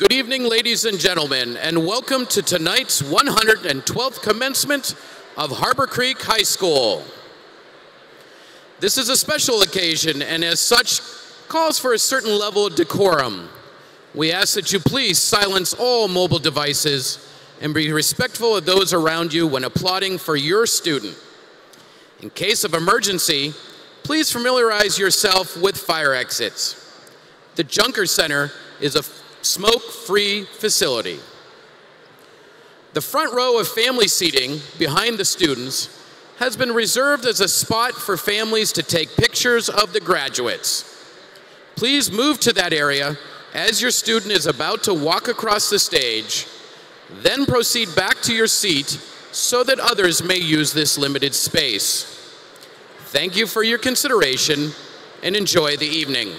Good evening, ladies and gentlemen, and welcome to tonight's 112th commencement of Harbor Creek High School. This is a special occasion, and as such, calls for a certain level of decorum. We ask that you please silence all mobile devices and be respectful of those around you when applauding for your student. In case of emergency, please familiarize yourself with fire exits. The Junker Center is a smoke-free facility. The front row of family seating behind the students has been reserved as a spot for families to take pictures of the graduates. Please move to that area as your student is about to walk across the stage, then proceed back to your seat so that others may use this limited space. Thank you for your consideration and enjoy the evening.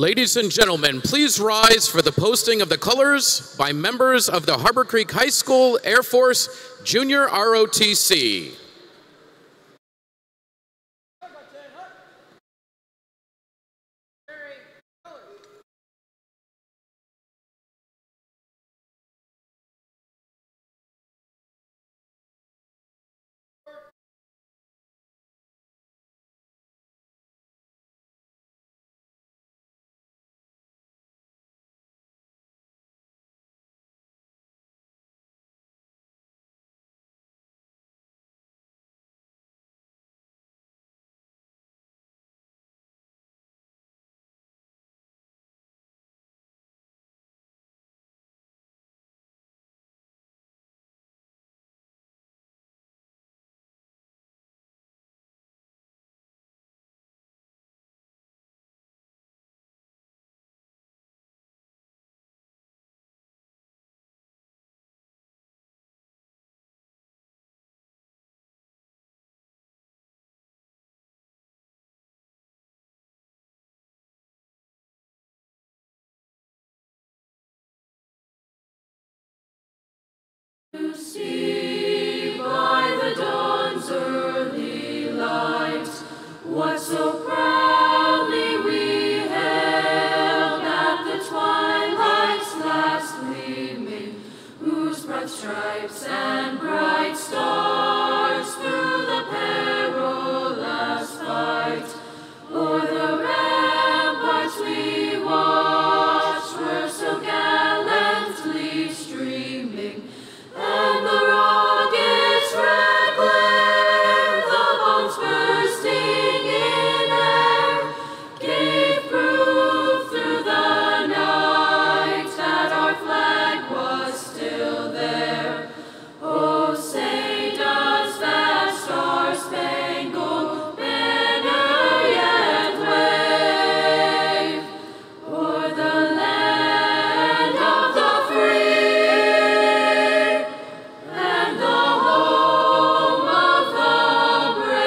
Ladies and gentlemen, please rise for the posting of the colors by members of the Harbor Creek High School Air Force Junior ROTC. To see by the dawn's early light what so proudly we hailed at the twilight's last gleaming, whose broad stripes and bright stars through the perilous fight o'er the ramparts we watched were so gallantly streaming. And the rocket's red glare, the bombs bursting in air, gave proof through the night that our flag was still there. Oh, say does that star-spangled banner yet wave o'er the land of the free and the home of the brave?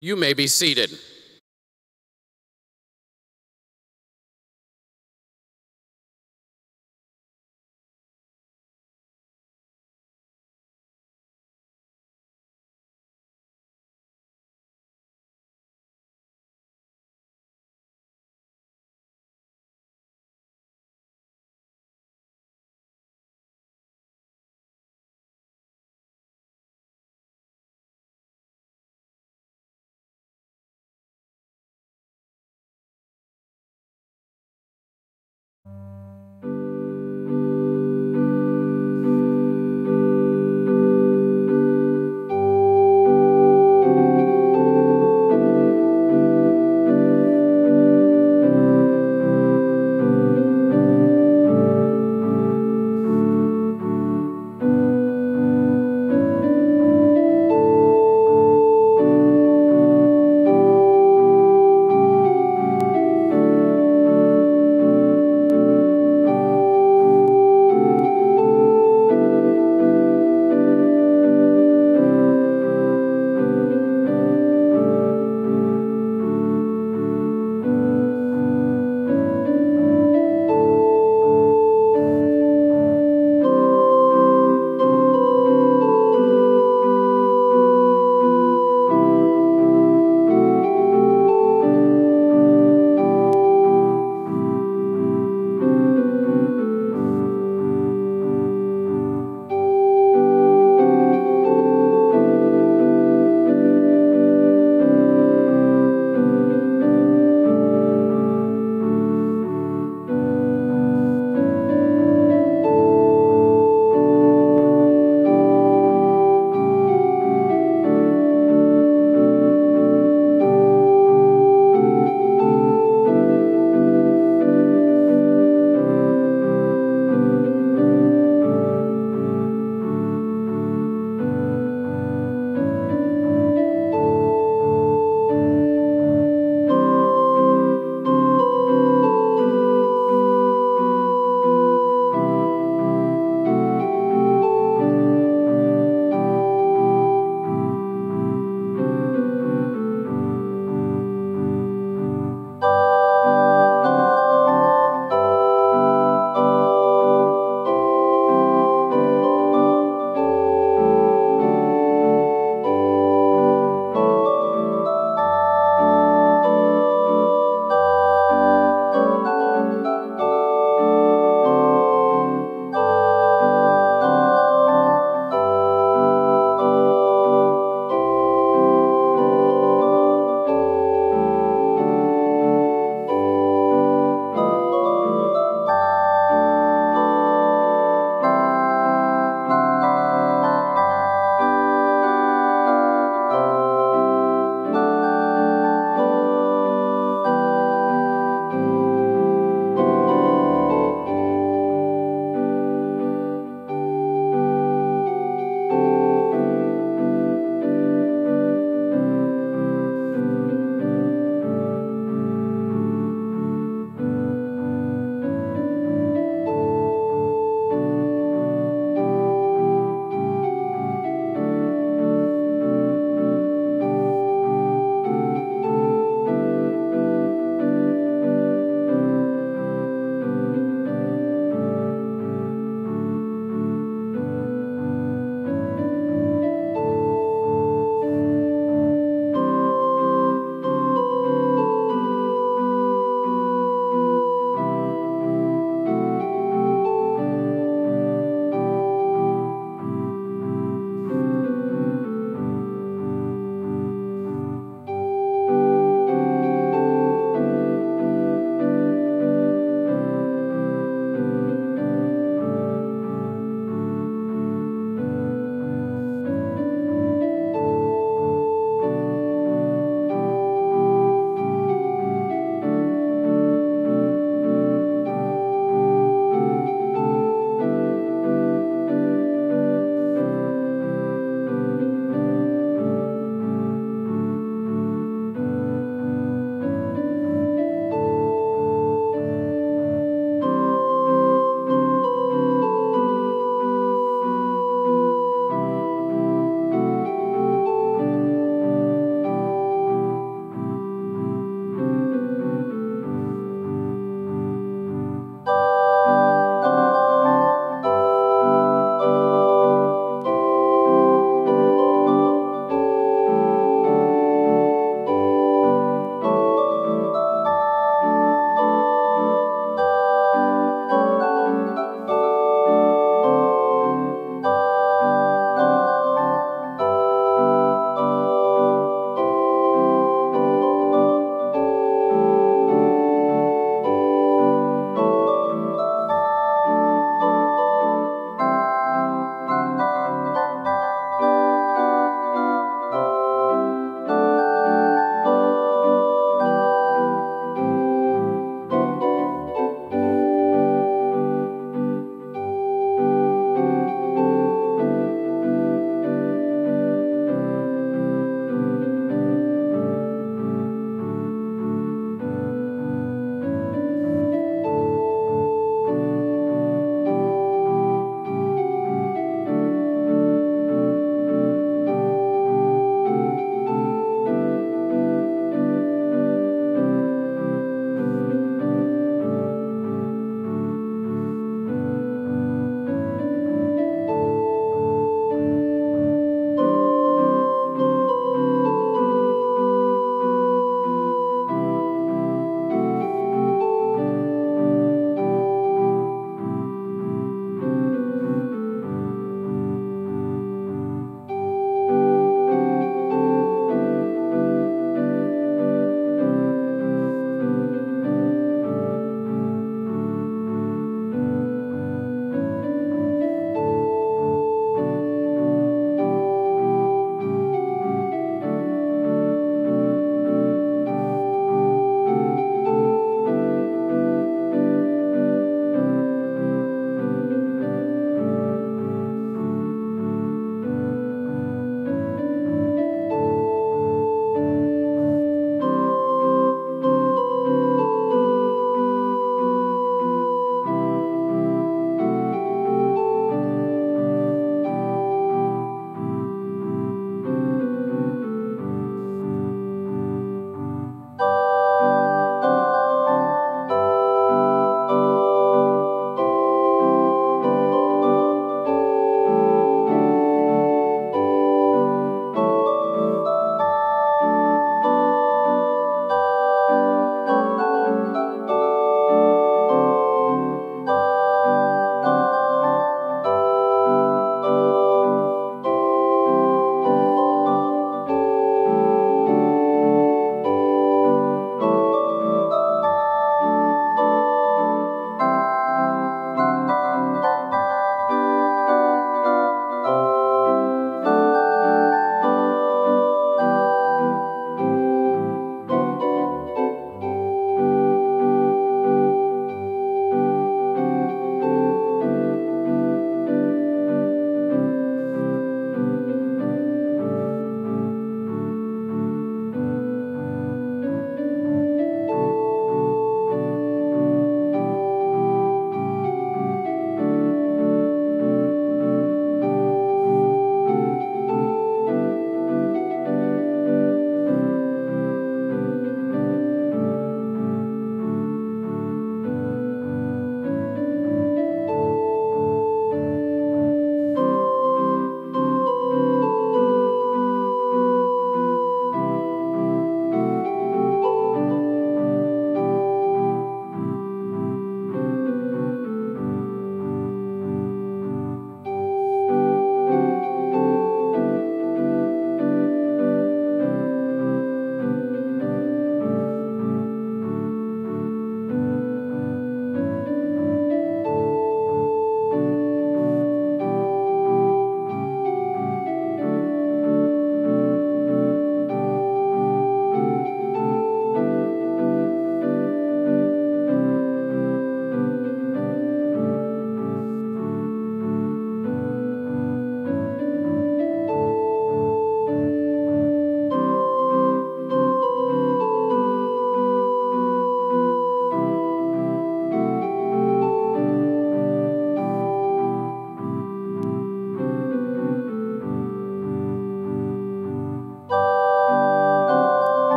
You may be seated.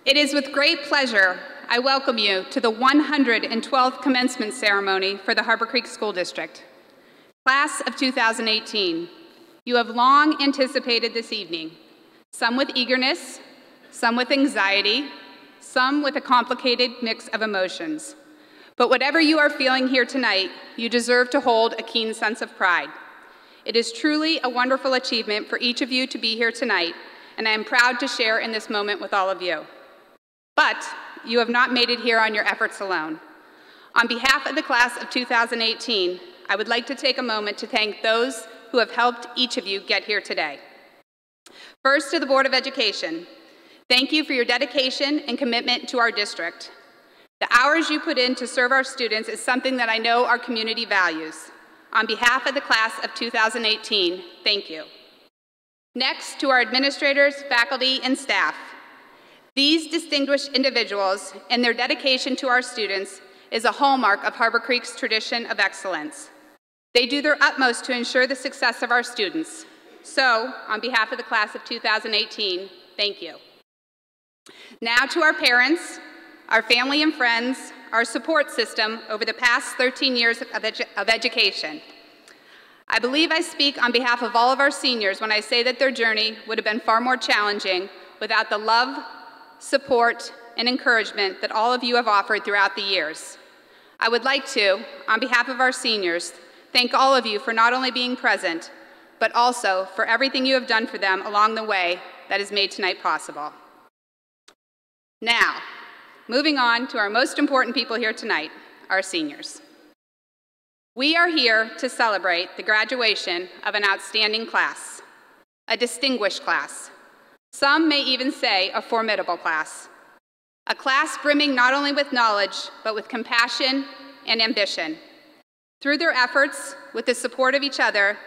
It is with great pleasure I welcome you to the 112th commencement ceremony for the Harbor Creek School District. Class of 2018, you have long anticipated this evening, some with eagerness, some with anxiety, some with a complicated mix of emotions. But whatever you are feeling here tonight, you deserve to hold a keen sense of pride. It is truly a wonderful achievement for each of you to be here tonight, and I am proud to share in this moment with all of you. But you have not made it here on your efforts alone. On behalf of the class of 2018, I would like to take a moment to thank those who have helped each of you get here today. First, to the Board of Education, thank you for your dedication and commitment to our district. The hours you put in to serve our students is something that I know our community values. On behalf of the class of 2018, thank you. Next, to our administrators, faculty, and staff. These distinguished individuals and their dedication to our students is a hallmark of Harbor Creek's tradition of excellence. They do their utmost to ensure the success of our students. So, on behalf of the class of 2018, thank you. Now to our parents, our family and friends, our support system over the past 13 years of education. I believe I speak on behalf of all of our seniors when I say that their journey would have been far more challenging without the love, support, and encouragement that all of you have offered throughout the years. I would like to, on behalf of our seniors, thank all of you for not only being present, but also for everything you have done for them along the way that has made tonight possible. Now, moving on to our most important people here tonight, our seniors. We are here to celebrate the graduation of an outstanding class, a distinguished class. Some may even say a formidable class. A class brimming not only with knowledge, but with compassion and ambition. Through their efforts, with the support of each other,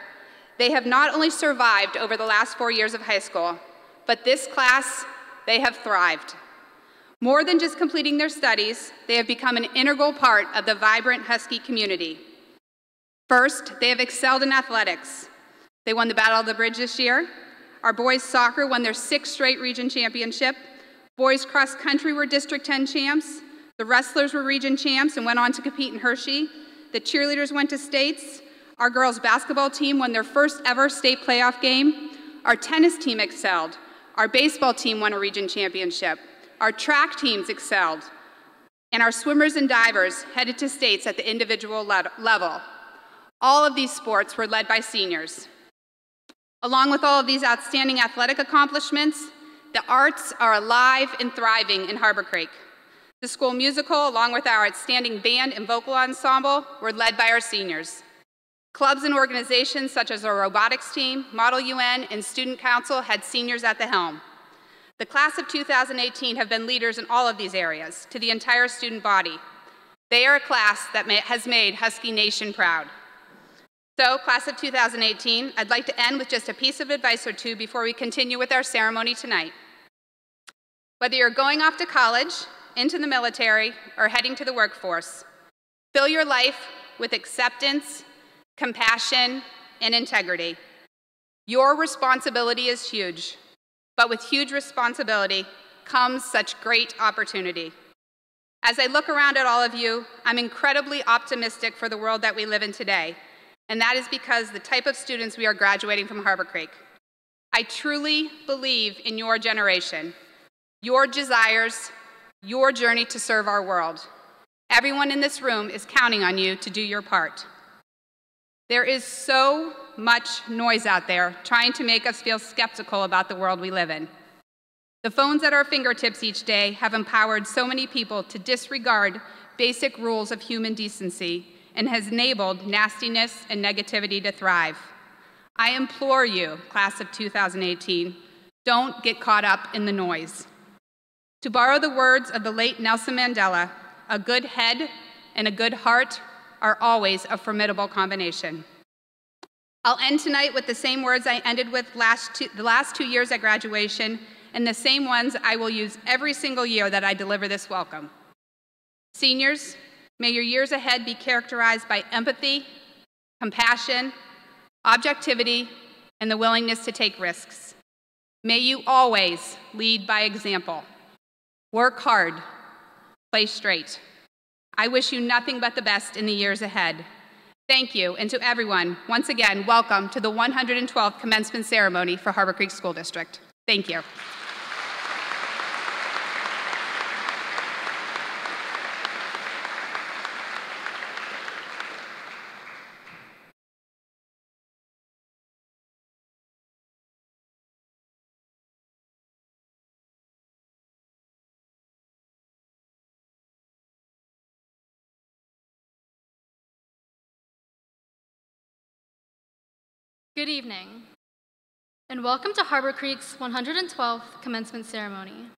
they have not only survived over the last 4 years of high school, but this class, they have thrived. More than just completing their studies, they have become an integral part of the vibrant Husky community. First, they have excelled in athletics. They won the Battle of the Bridge this year. Our boys soccer won their 6th straight region championship. Boys cross country were District 10 champs. The wrestlers were region champs and went on to compete in Hershey. The cheerleaders went to states. Our girls basketball team won their first ever state playoff game. Our tennis team excelled. Our baseball team won a region championship. Our track teams excelled. And our swimmers and divers headed to states at the individual level. All of these sports were led by seniors. Along with all of these outstanding athletic accomplishments, the arts are alive and thriving in Harbor Creek. The school musical, along with our outstanding band and vocal ensemble, were led by our seniors. Clubs and organizations such as our robotics team, Model UN, and Student Council had seniors at the helm. The class of 2018 have been leaders in all of these areas to the entire student body. They are a class that has made Husky Nation proud. So, class of 2018, I'd like to end with just a piece of advice or two before we continue with our ceremony tonight. Whether you're going off to college, into the military, or heading to the workforce, fill your life with acceptance, compassion, and integrity. Your responsibility is huge, but with huge responsibility comes such great opportunity. As I look around at all of you, I'm incredibly optimistic for the world that we live in today. And that is because the type of students we are graduating from Harbor Creek. I truly believe in your generation, your desires, your journey to serve our world. Everyone in this room is counting on you to do your part. There is so much noise out there trying to make us feel skeptical about the world we live in. The phones at our fingertips each day have empowered so many people to disregard basic rules of human decency and has enabled nastiness and negativity to thrive. I implore you, class of 2018, don't get caught up in the noise. To borrow the words of the late Nelson Mandela, a good head and a good heart are always a formidable combination. I'll end tonight with the same words I ended with the last 2 years at graduation, and the same ones I will use every single year that I deliver this welcome. Seniors, may your years ahead be characterized by empathy, compassion, objectivity, and the willingness to take risks. May you always lead by example. Work hard, play straight. I wish you nothing but the best in the years ahead. Thank you, and to everyone, once again, welcome to the 112th commencement ceremony for Harbor Creek School District. Thank you. Good evening, and welcome to Harbor Creek's 112th commencement ceremony.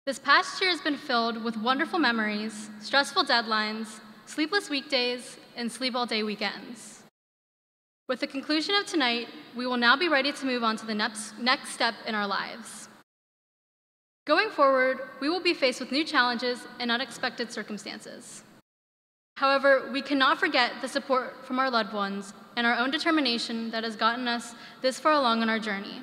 This past year has been filled with wonderful memories, stressful deadlines, sleepless weekdays, and sleep-all-day weekends. With the conclusion of tonight, we will now be ready to move on to the next step in our lives. Going forward, we will be faced with new challenges and unexpected circumstances. However, we cannot forget the support from our loved ones and our own determination that has gotten us this far along on our journey.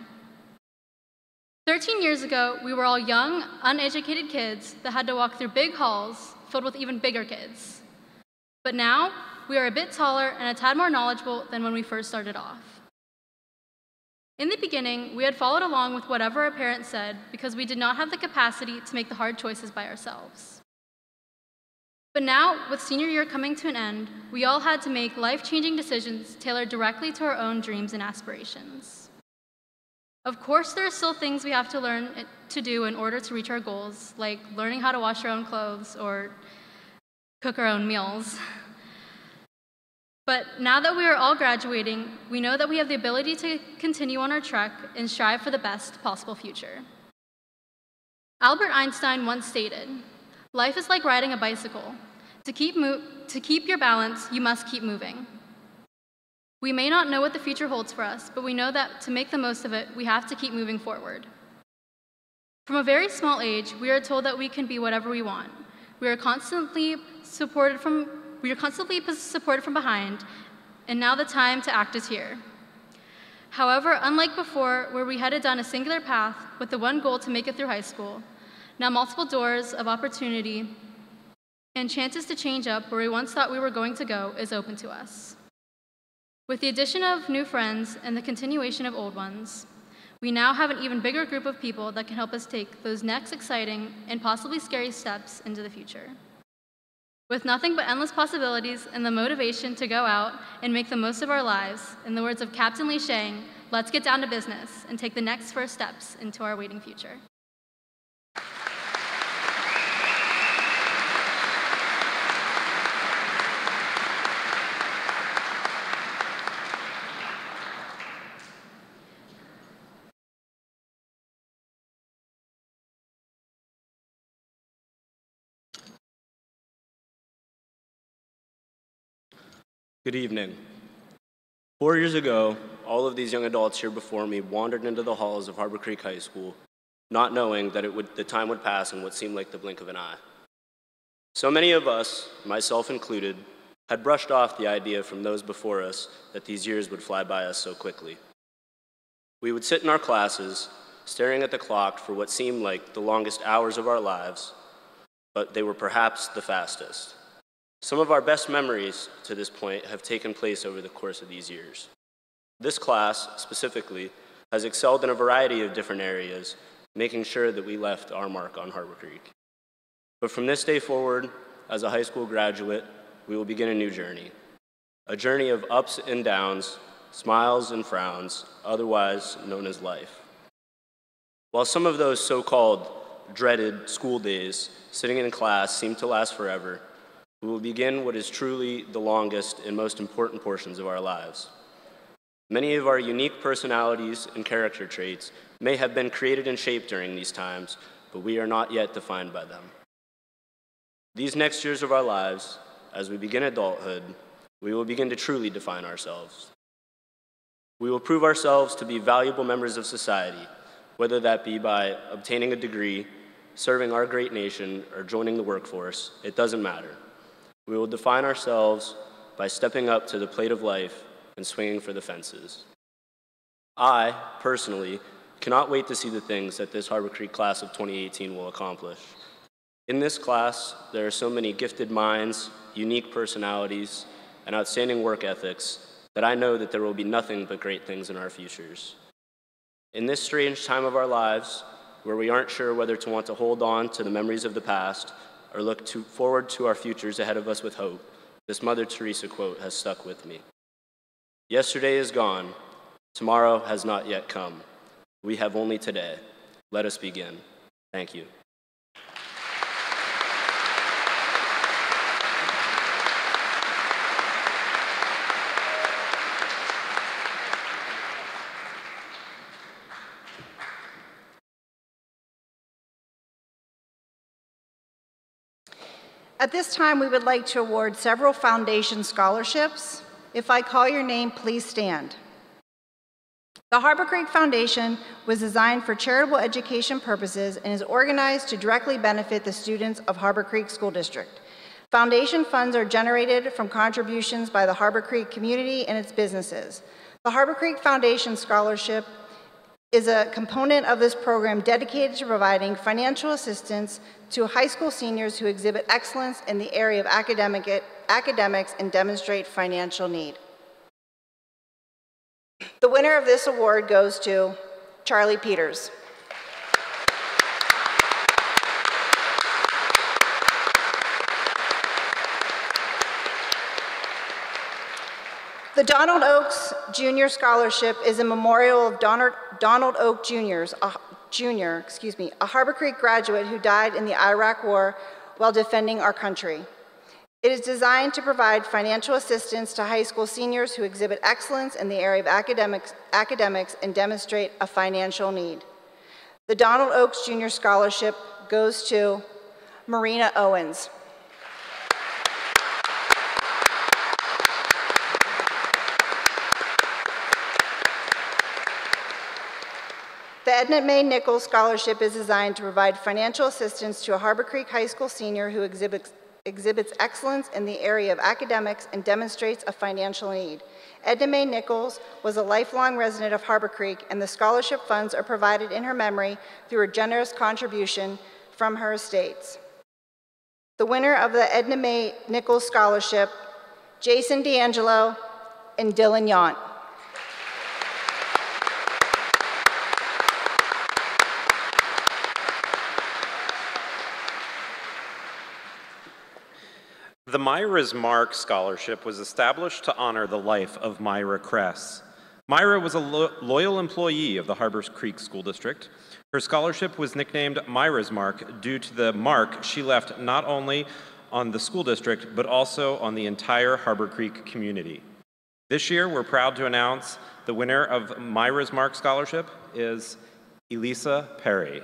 13 years ago, we were all young, uneducated kids that had to walk through big halls filled with even bigger kids. But now, we are a bit taller and a tad more knowledgeable than when we first started off. In the beginning, we had followed along with whatever our parents said because we did not have the capacity to make the hard choices by ourselves. But now, with senior year coming to an end, we all had to make life-changing decisions tailored directly to our own dreams and aspirations. Of course, there are still things we have to learn to do in order to reach our goals, like learning how to wash our own clothes or cook our own meals. But now that we are all graduating, we know that we have the ability to continue on our trek and strive for the best possible future. Albert Einstein once stated, "Life is like riding a bicycle. To keep your balance, you must keep moving." We may not know what the future holds for us, but we know that to make the most of it, we have to keep moving forward. From a very small age, we are told that we can be whatever we want. We are constantly supported from behind, and now the time to act is here. However, unlike before, where we headed down a singular path with the one goal to make it through high school, now multiple doors of opportunity and chances to change up where we once thought we were going to go is open to us. With the addition of new friends and the continuation of old ones, we now have an even bigger group of people that can help us take those next exciting and possibly scary steps into the future. With nothing but endless possibilities and the motivation to go out and make the most of our lives, in the words of Captain Lee Shang, let's get down to business and take the next first steps into our waiting future. Good evening. 4 years ago, all of these young adults here before me wandered into the halls of Harbor Creek High School, not knowing that the time would pass in what seemed like the blink of an eye. So many of us, myself included, had brushed off the idea from those before us that these years would fly by us so quickly. We would sit in our classes, staring at the clock for what seemed like the longest hours of our lives, but they were perhaps the fastest. Some of our best memories to this point have taken place over the course of these years. This class, specifically, has excelled in a variety of different areas, making sure that we left our mark on Harbor Creek. But from this day forward, as a high school graduate, we will begin a new journey. A journey of ups and downs, smiles and frowns, otherwise known as life. While some of those so-called dreaded school days sitting in class seem to last forever, we will begin what is truly the longest and most important portions of our lives. Many of our unique personalities and character traits may have been created and shaped during these times, but we are not yet defined by them. These next years of our lives, as we begin adulthood, we will begin to truly define ourselves. We will prove ourselves to be valuable members of society, whether that be by obtaining a degree, serving our great nation, or joining the workforce. It doesn't matter. We will define ourselves by stepping up to the plate of life and swinging for the fences. I, personally, Cannot wait to see the things that this Harbor Creek class of 2018 will accomplish. In this class, there are so many gifted minds, unique personalities, and outstanding work ethics that I know that there will be nothing but great things in our futures. In this strange time of our lives, where we aren't sure whether to want to hold on to the memories of the past or look forward to our futures ahead of us with hope, this Mother Teresa quote has stuck with me. Yesterday is gone. Tomorrow has not yet come. We have only today. Let us begin. Thank you. At this time, we would like to award several foundation scholarships. If I call your name, please stand. The Harbor Creek Foundation was designed for charitable education purposes and is organized to directly benefit the students of Harbor Creek School District. Foundation funds are generated from contributions by the Harbor Creek community and its businesses. The Harbor Creek Foundation Scholarship is a component of this program dedicated to providing financial assistance to high school seniors who exhibit excellence in the area of academics and demonstrate financial need. The winner of this award goes to Charlie Peters. The Donald Oaks Junior Scholarship is a memorial of Donald Oak Jr., a Harbor Creek graduate who died in the Iraq War while defending our country. It is designed to provide financial assistance to high school seniors who exhibit excellence in the area of academics and demonstrate a financial need. The Donald Oaks Jr. Scholarship goes to Marina Owens. The Edna Mae Nichols Scholarship is designed to provide financial assistance to a Harbor Creek High School senior who exhibits excellence in the area of academics and demonstrates a financial need. Edna Mae Nichols was a lifelong resident of Harbor Creek, and the scholarship funds are provided in her memory through a generous contribution from her estates. The winner of the Edna Mae Nichols Scholarship, Jason D'Angelo and Dylan Yount. The Myra's Mark Scholarship was established to honor the life of Myra Kress. Myra was a loyal employee of the Harbor Creek School District. Her scholarship was nicknamed Myra's Mark due to the mark she left not only on the school district, but also on the entire Harbor Creek community. This year, we're proud to announce the winner of Myra's Mark Scholarship is Elisa Perry.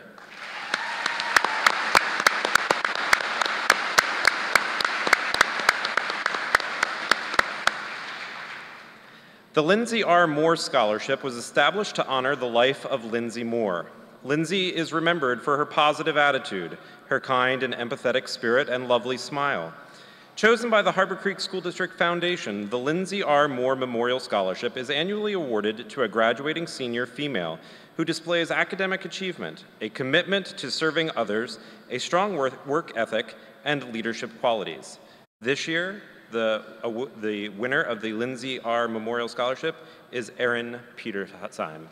The Lindsay R. Moore Scholarship was established to honor the life of Lindsay Moore. Lindsay is remembered for her positive attitude, her kind and empathetic spirit, and lovely smile. Chosen by the Harbor Creek School District Foundation, the Lindsay R. Moore Memorial Scholarship is annually awarded to a graduating senior female who displays academic achievement, a commitment to serving others, a strong work ethic, and leadership qualities. This year, the winner of the Lindsay R. Memorial Scholarship is Erin Petersheim.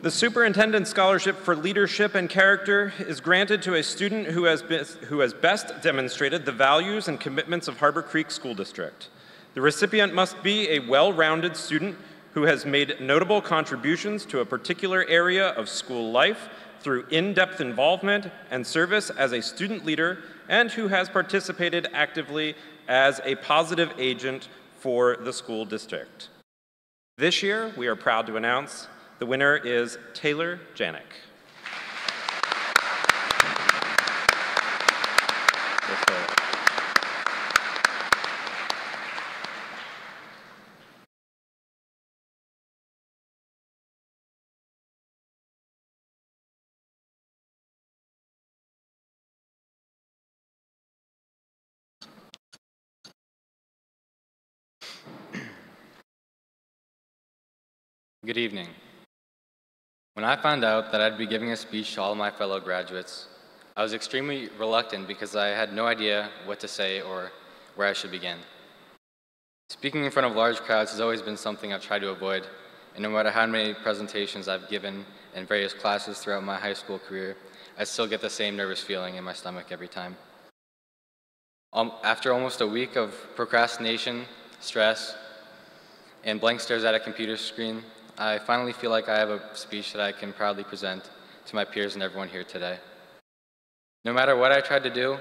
The Superintendent Scholarship for Leadership and Character is granted to a student who has best demonstrated the values and commitments of Harbor Creek School District. The recipient must be a well-rounded student who has made notable contributions to a particular area of school life through in-depth involvement and service as a student leader, and who has participated actively as a positive agent for the school district. This year, we are proud to announce the winner is Taylor Janik. Good evening. When I found out that I'd be giving a speech to all my fellow graduates, I was extremely reluctant because I had no idea what to say or where I should begin. Speaking in front of large crowds has always been something I've tried to avoid, and no matter how many presentations I've given in various classes throughout my high school career, I still get the same nervous feeling in my stomach every time. After almost a week of procrastination, stress, and blank stares at a computer screen, I finally feel like I have a speech that I can proudly present to my peers and everyone here today. No matter what I tried to do,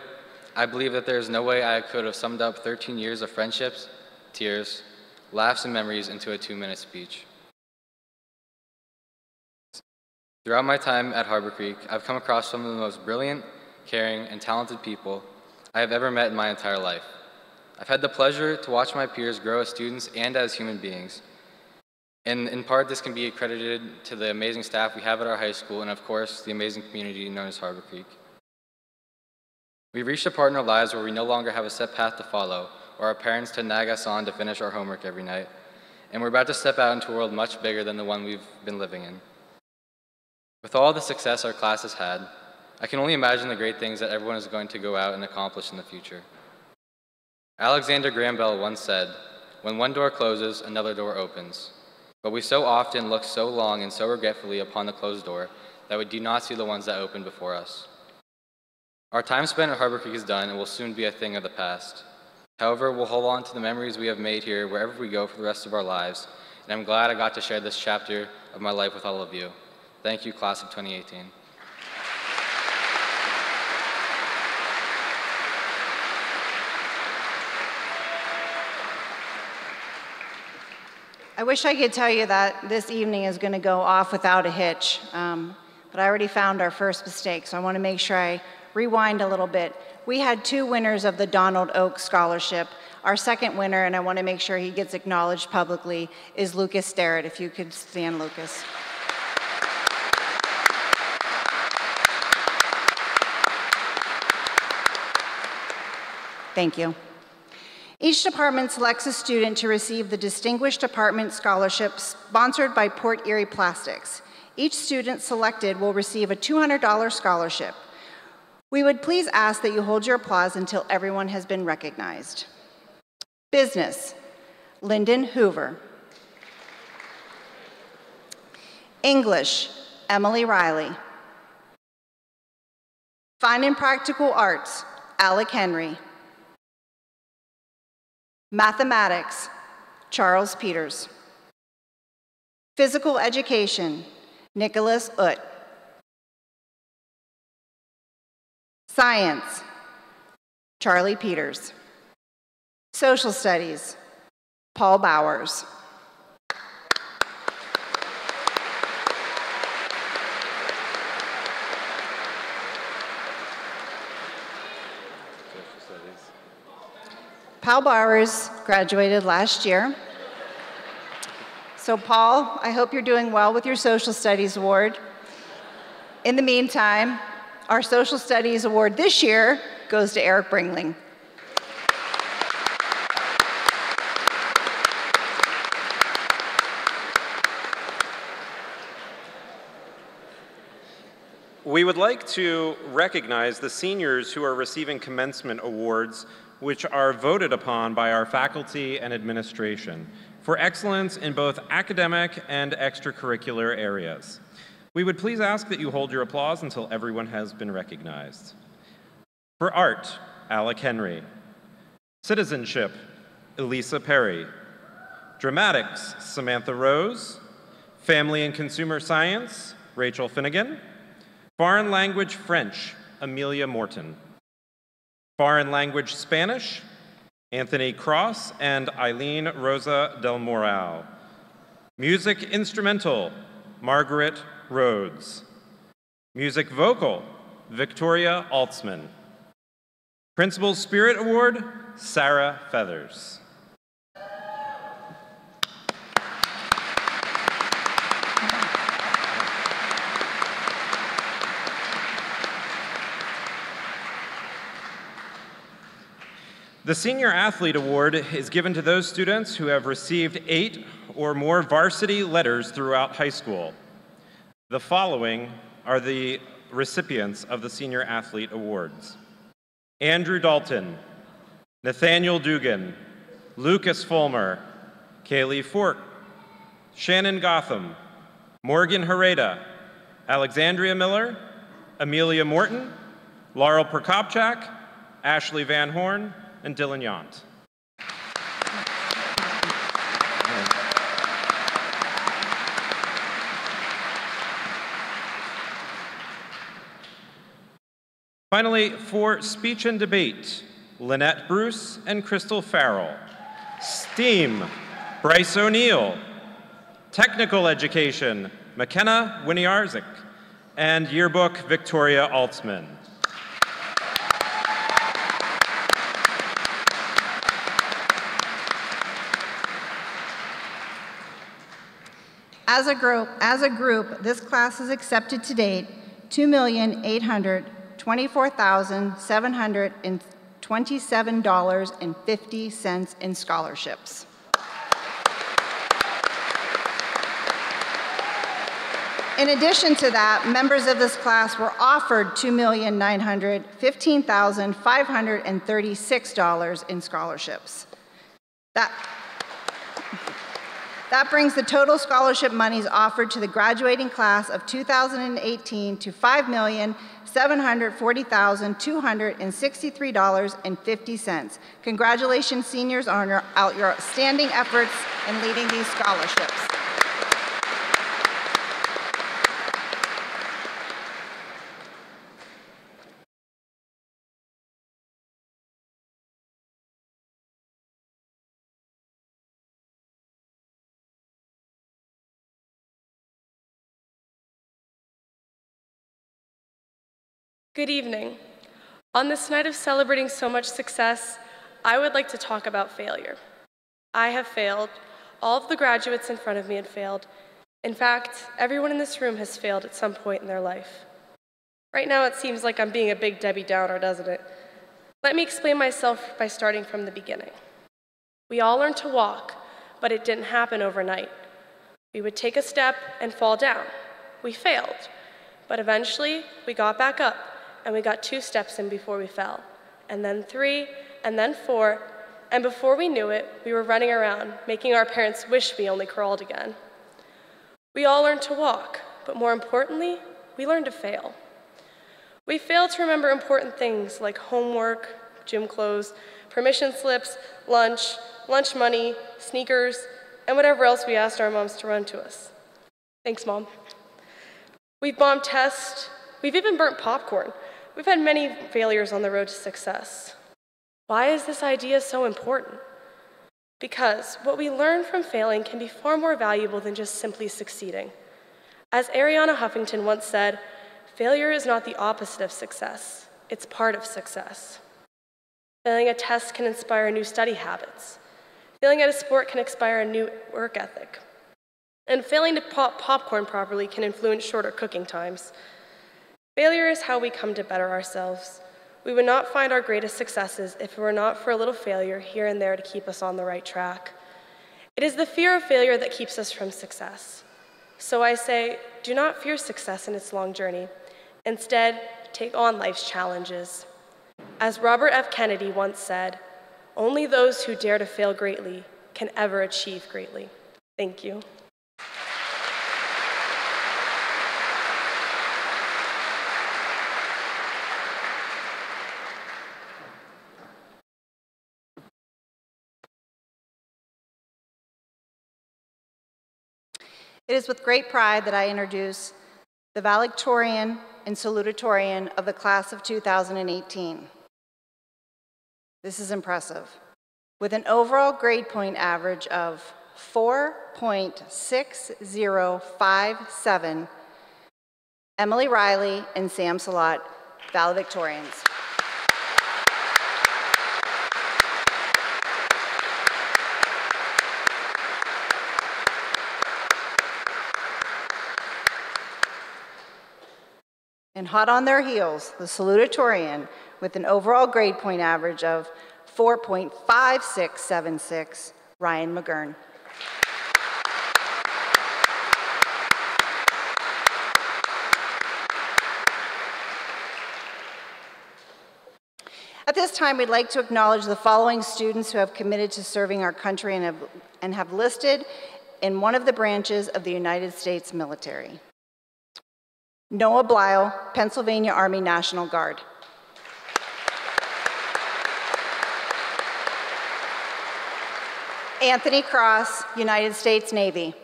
I believe that there is no way I could have summed up 13 years of friendships, tears, laughs, and memories into a 2-minute speech. Throughout my time at Harbor Creek, I've come across some of the most brilliant, caring, and talented people I have ever met in my entire life. I've had the pleasure to watch my peers grow as students and as human beings. And in part, this can be accredited to the amazing staff we have at our high school and, of course, the amazing community known as Harbor Creek. We've reached a part in our lives where we no longer have a set path to follow or our parents to nag us on to finish our homework every night. And we're about to step out into a world much bigger than the one we've been living in. With all the success our class has had, I can only imagine the great things that everyone is going to go out and accomplish in the future. Alexander Graham Bell once said, "When one door closes, another door opens." But we so often look so long and so regretfully upon the closed door that we do not see the ones that opened before us. Our time spent at Harbor Creek is done and will soon be a thing of the past. However, we'll hold on to the memories we have made here wherever we go for the rest of our lives, and I'm glad I got to share this chapter of my life with all of you. Thank you, class of 2018. I wish I could tell you that this evening is going to go off without a hitch, but I already found our first mistake, so I want to make sure I rewind a little bit. We had 2 winners of the Donald Oak Scholarship. Our second winner, and I want to make sure he gets acknowledged publicly, is Lucas Starrett. If you could stand, Lucas. Thank you. Each department selects a student to receive the Distinguished Department Scholarship sponsored by Port Erie Plastics. Each student selected will receive a $200 scholarship. We would please ask that you hold your applause until everyone has been recognized. Business, Lyndon Hoover. English, Emily Riley. Fine and Practical Arts, Alec Henry. Mathematics, Charles Peters. Physical Education, Nicholas Utt. Science, Charlie Peters. Social Studies, Paul Bowers. Paul Bowers graduated last year. So Paul, I hope you're doing well with your Social Studies Award. In the meantime, our Social Studies Award this year goes to Eric Bringling. We would like to recognize the seniors who are receiving commencement awards, which are voted upon by our faculty and administration for excellence in both academic and extracurricular areas. We would please ask that you hold your applause until everyone has been recognized. For art, Alec Henry. Citizenship, Elisa Perry. Dramatics, Samantha Rose. Family and Consumer Science, Rachel Finnegan. Foreign language French, Amelia Morton. Foreign language Spanish, Anthony Cross and Eileen Rosa del Moral. Music instrumental, Margaret Rhodes. Music vocal, Victoria Altsman. Principal Spirit Award, Sarah Feathers. The Senior Athlete Award is given to those students who have received 8 or more varsity letters throughout high school. The following are the recipients of the Senior Athlete Awards: Andrew Dalton, Nathaniel Dugan, Lucas Fulmer, Kaylee Fork, Shannon Gotham, Morgan Hereda, Alexandria Miller, Amelia Morton, Laurel Prokopchak, Ashley Van Horn, and Dylan Yount. Finally, for speech and debate, Lynette Bruce and Crystal Farrell. STEAM, Bryce O'Neill. Technical education, McKenna Winiarczyk. And yearbook, Victoria Altsman. As a group, this class has accepted to date $2,824,727.50 in scholarships. In addition to that, members of this class were offered $2,915,536 in scholarships. That brings the total scholarship monies offered to the graduating class of 2018 to $5,740,263.50. Congratulations, seniors, on your outstanding efforts in leading these scholarships. Good evening. On this night of celebrating so much success, I would like to talk about failure. I have failed. All of the graduates in front of me had failed. In fact, everyone in this room has failed at some point in their life. Right now, it seems like I'm being a big Debbie Downer, doesn't it? Let me explain myself by starting from the beginning. We all learned to walk, but it didn't happen overnight. We would take a step and fall down. We failed, but eventually we got back up. And we got 2 steps in before we fell, and then 3, and then 4, and before we knew it, we were running around, making our parents wish we only crawled again. We all learned to walk, but more importantly, we learned to fail. We failed to remember important things like homework, gym clothes, permission slips, lunch money, sneakers, and whatever else we asked our moms to run to us. Thanks, Mom. We've bombed tests. We've even burnt popcorn. We've had many failures on the road to success. Why is this idea so important? Because what we learn from failing can be far more valuable than just simply succeeding. As Arianna Huffington once said, failure is not the opposite of success, it's part of success. Failing a test can inspire new study habits. Failing at a sport can inspire a new work ethic. And failing to pop popcorn properly can influence shorter cooking times. Failure is how we come to better ourselves. We would not find our greatest successes if it were not for a little failure here and there to keep us on the right track. It is the fear of failure that keeps us from success. So I say, do not fear success in its long journey. Instead, take on life's challenges. As Robert F. Kennedy once said, only those who dare to fail greatly can ever achieve greatly. Thank you. It is with great pride that I introduce the valedictorian and salutatorian of the class of 2018. This is impressive. With an overall grade point average of 4.6057, Emily Riley and Sam Salat, valedictorians. And hot on their heels, the salutatorian with an overall grade point average of 4.5676, Ryan McGurn. At this time, we'd like to acknowledge the following students who have committed to serving our country and have listed in one of the branches of the United States military. Noah Blyle, Pennsylvania Army National Guard. Anthony Cross, United States Navy.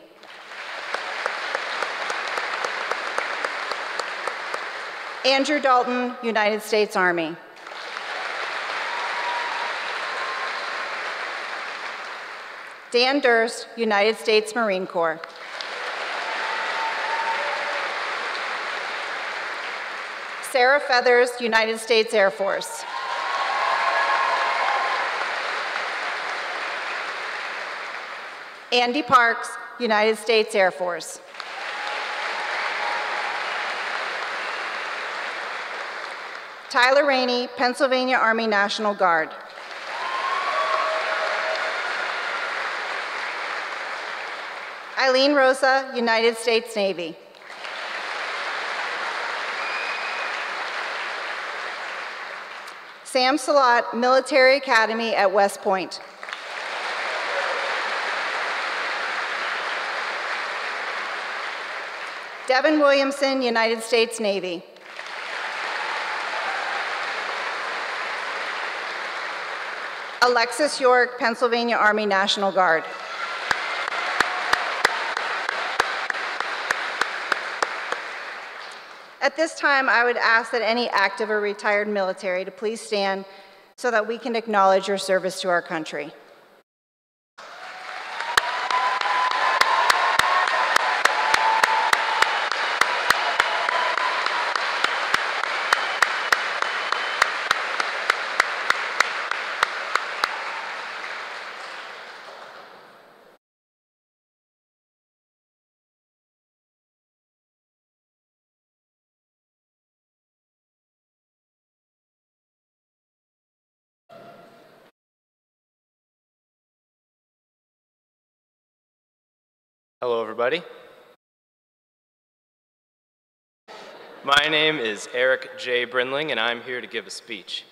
Andrew Dalton, United States Army. Dan Durst, United States Marine Corps. Sarah Feathers, United States Air Force. Andy Parks, United States Air Force. Tyler Rainey, Pennsylvania Army National Guard. Eileen Rosa, United States Navy. Sam Salat, Military Academy at West Point. Devin Williamson, United States Navy. Alexis York, Pennsylvania Army National Guard. At this time, I would ask that any active or retired military to please stand so that we can acknowledge your service to our country. Hello, everybody. My name is Eric J. Brindling, and I'm here to give a speech.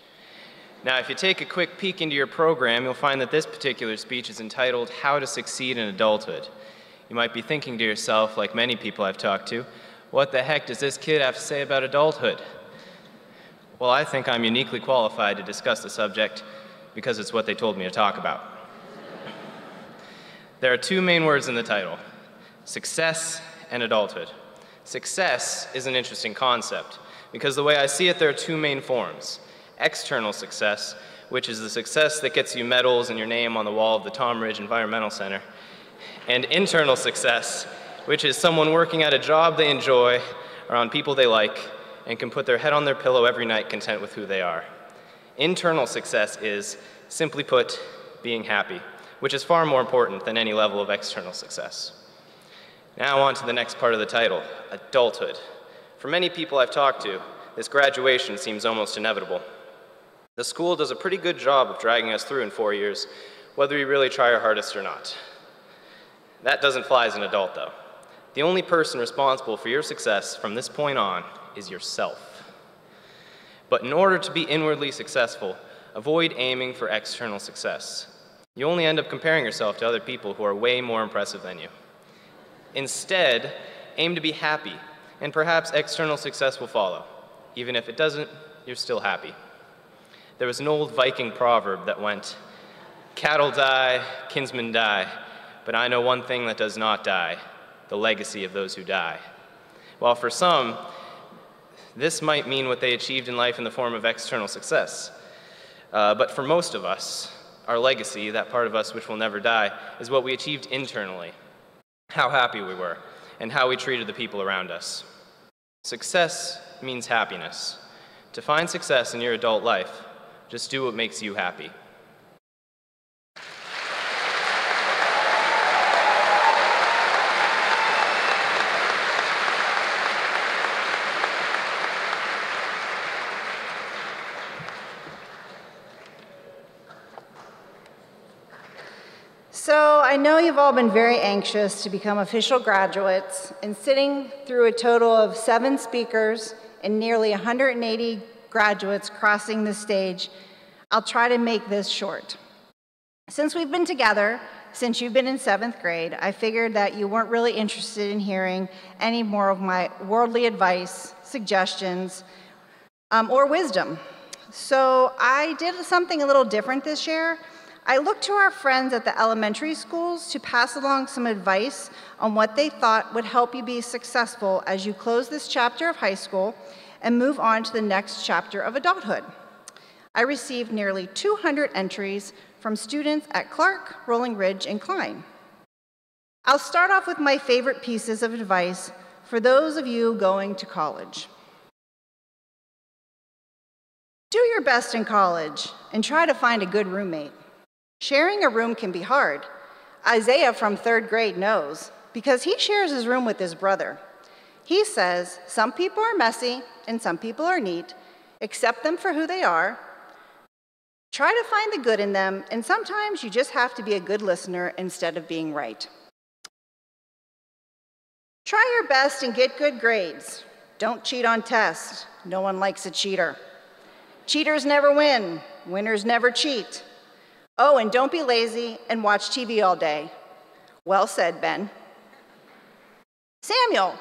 Now, if you take a quick peek into your program, you'll find that this particular speech is entitled, How to Succeed in Adulthood. You might be thinking to yourself, like many people I've talked to, what the heck does this kid have to say about adulthood? Well, I think I'm uniquely qualified to discuss the subject because it's what they told me to talk about. There are two main words in the title: success and adulthood. Success is an interesting concept because the way I see it, there are two main forms. External success, which is the success that gets you medals and your name on the wall of the Tom Ridge Environmental Center. And internal success, which is someone working at a job they enjoy, around people they like, and can put their head on their pillow every night content with who they are. Internal success is, simply put, being happy, which is far more important than any level of external success. Now on to the next part of the title, adulthood. For many people I've talked to, this graduation seems almost inevitable. The school does a pretty good job of dragging us through in 4 years, whether we really try our hardest or not. That doesn't fly as an adult, though. The only person responsible for your success from this point on is yourself. But in order to be inwardly successful, avoid aiming for external success. You only end up comparing yourself to other people who are way more impressive than you. Instead, aim to be happy, and perhaps external success will follow. Even if it doesn't, you're still happy. There was an old Viking proverb that went, "Cattle die, kinsmen die, but I know one thing that does not die, the legacy of those who die." While for some, this might mean what they achieved in life in the form of external success. But for most of us, our legacy, that part of us which will never die, is what we achieved internally. How happy we were, and how we treated the people around us. Success means happiness. To find success in your adult life, just do what makes you happy. So I know you've all been very anxious to become official graduates, and sitting through a total of 7 speakers and nearly 180 graduates crossing the stage I'll try to make this short. Since we've been together, since you've been in 7th grade, I figured that you weren't really interested in hearing any more of my worldly advice, suggestions, or wisdom. So I did something a little different this year. I looked to our friends at the elementary schools to pass along some advice on what they thought would help you be successful as you close this chapter of high school and move on to the next chapter of adulthood. I received nearly 200 entries from students at Clark, Rolling Ridge, and Klein. I'll start off with my favorite pieces of advice for those of you going to college. Do your best in college and try to find a good roommate. Sharing a room can be hard. Isaiah from 3rd grade knows because he shares his room with his brother. He says, some people are messy and some people are neat. Accept them for who they are. Try to find the good in them, and sometimes you just have to be a good listener instead of being right. Try your best and get good grades. Don't cheat on tests. No one likes a cheater. Cheaters never win. Winners never cheat. Oh, and don't be lazy and watch TV all day. Well said, Ben. Samuel,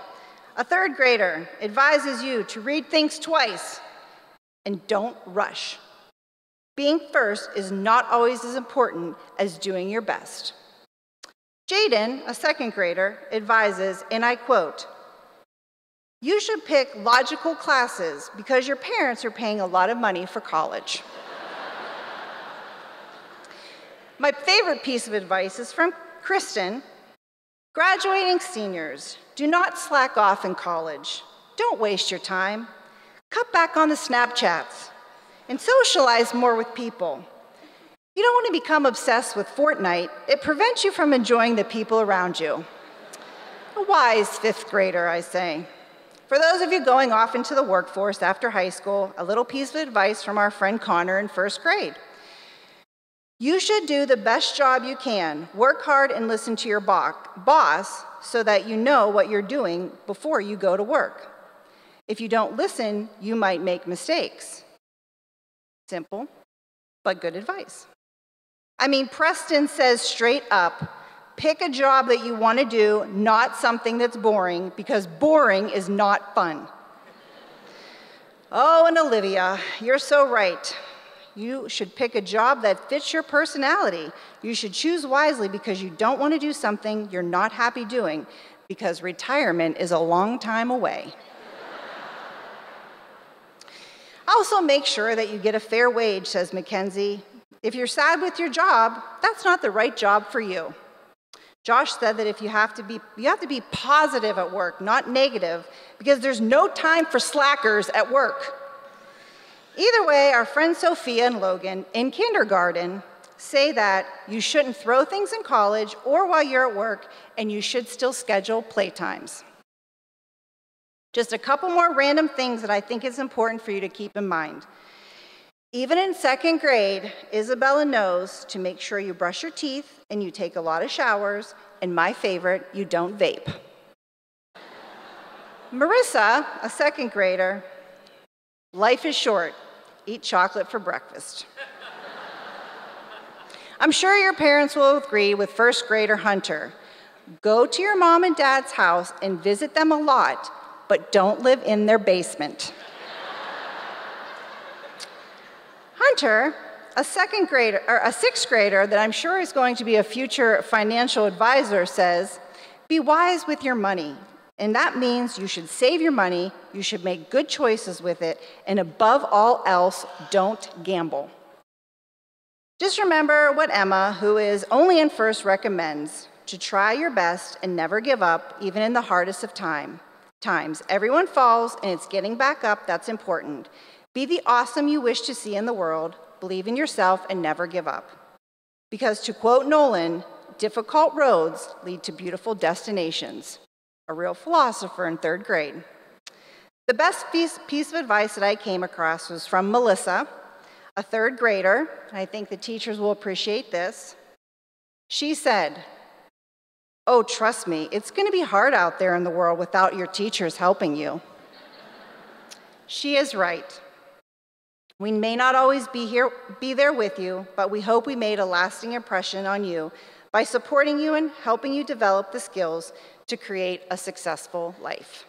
a 3rd grader, advises you to read things twice and don't rush. Being first is not always as important as doing your best. Jaden, a 2nd grader, advises, and I quote, you should pick logical classes because your parents are paying a lot of money for college. My favorite piece of advice is from Kristen. Graduating seniors, do not slack off in college. Don't waste your time. Cut back on the Snapchats and socialize more with people. You don't want to become obsessed with Fortnite. It prevents you from enjoying the people around you. A wise 5th grader, I say. For those of you going off into the workforce after high school, a little piece of advice from our friend Connor in 1st grade. You should do the best job you can. Work hard and listen to your boss so that you know what you're doing before you go to work. If you don't listen, you might make mistakes. Simple, but good advice. I mean, Preston says straight up, pick a job that you want to do, not something that's boring, because boring is not fun. Oh, and Olivia, you're so right. You should pick a job that fits your personality. You should choose wisely because you don't want to do something you're not happy doing, because retirement is a long time away. Also, make sure that you get a fair wage, says Mackenzie. If you're sad with your job, that's not the right job for you. Josh said that you have to be positive at work, not negative, because there's no time for slackers at work. Either way, our friends Sophia and Logan in kindergarten say that you shouldn't throw things in college or while you're at work, and you should still schedule playtimes. Just a couple more random things that I think is important for you to keep in mind. Even in 2nd grade, Isabella knows to make sure you brush your teeth and you take a lot of showers, and my favorite, you don't vape. Marissa, a 2nd grader, life is short. Eat chocolate for breakfast. I'm sure your parents will agree with 1st grader Hunter. Go to your mom and dad's house and visit them a lot, but don't live in their basement. Hunter, a 6th grader that I'm sure is going to be a future financial advisor, says, be wise with your money. And that means you should save your money, you should make good choices with it, and above all else, don't gamble. Just remember what Emma, who is only in 1st, recommends, to try your best and never give up, even in the hardest of times. Everyone falls, and it's getting back up that's important. Be the awesome you wish to see in the world, believe in yourself, and never give up. Because to quote Nolan, difficult roads lead to beautiful destinations. A real philosopher in 3rd grade. The best piece of advice that I came across was from Melissa, a 3rd grader, and I think the teachers will appreciate this. She said, oh, trust me, it's going to be hard out there in the world without your teachers helping you. She is right. We may not always be there with you, but we hope we made a lasting impression on you by supporting you and helping you develop the skills to create a successful life.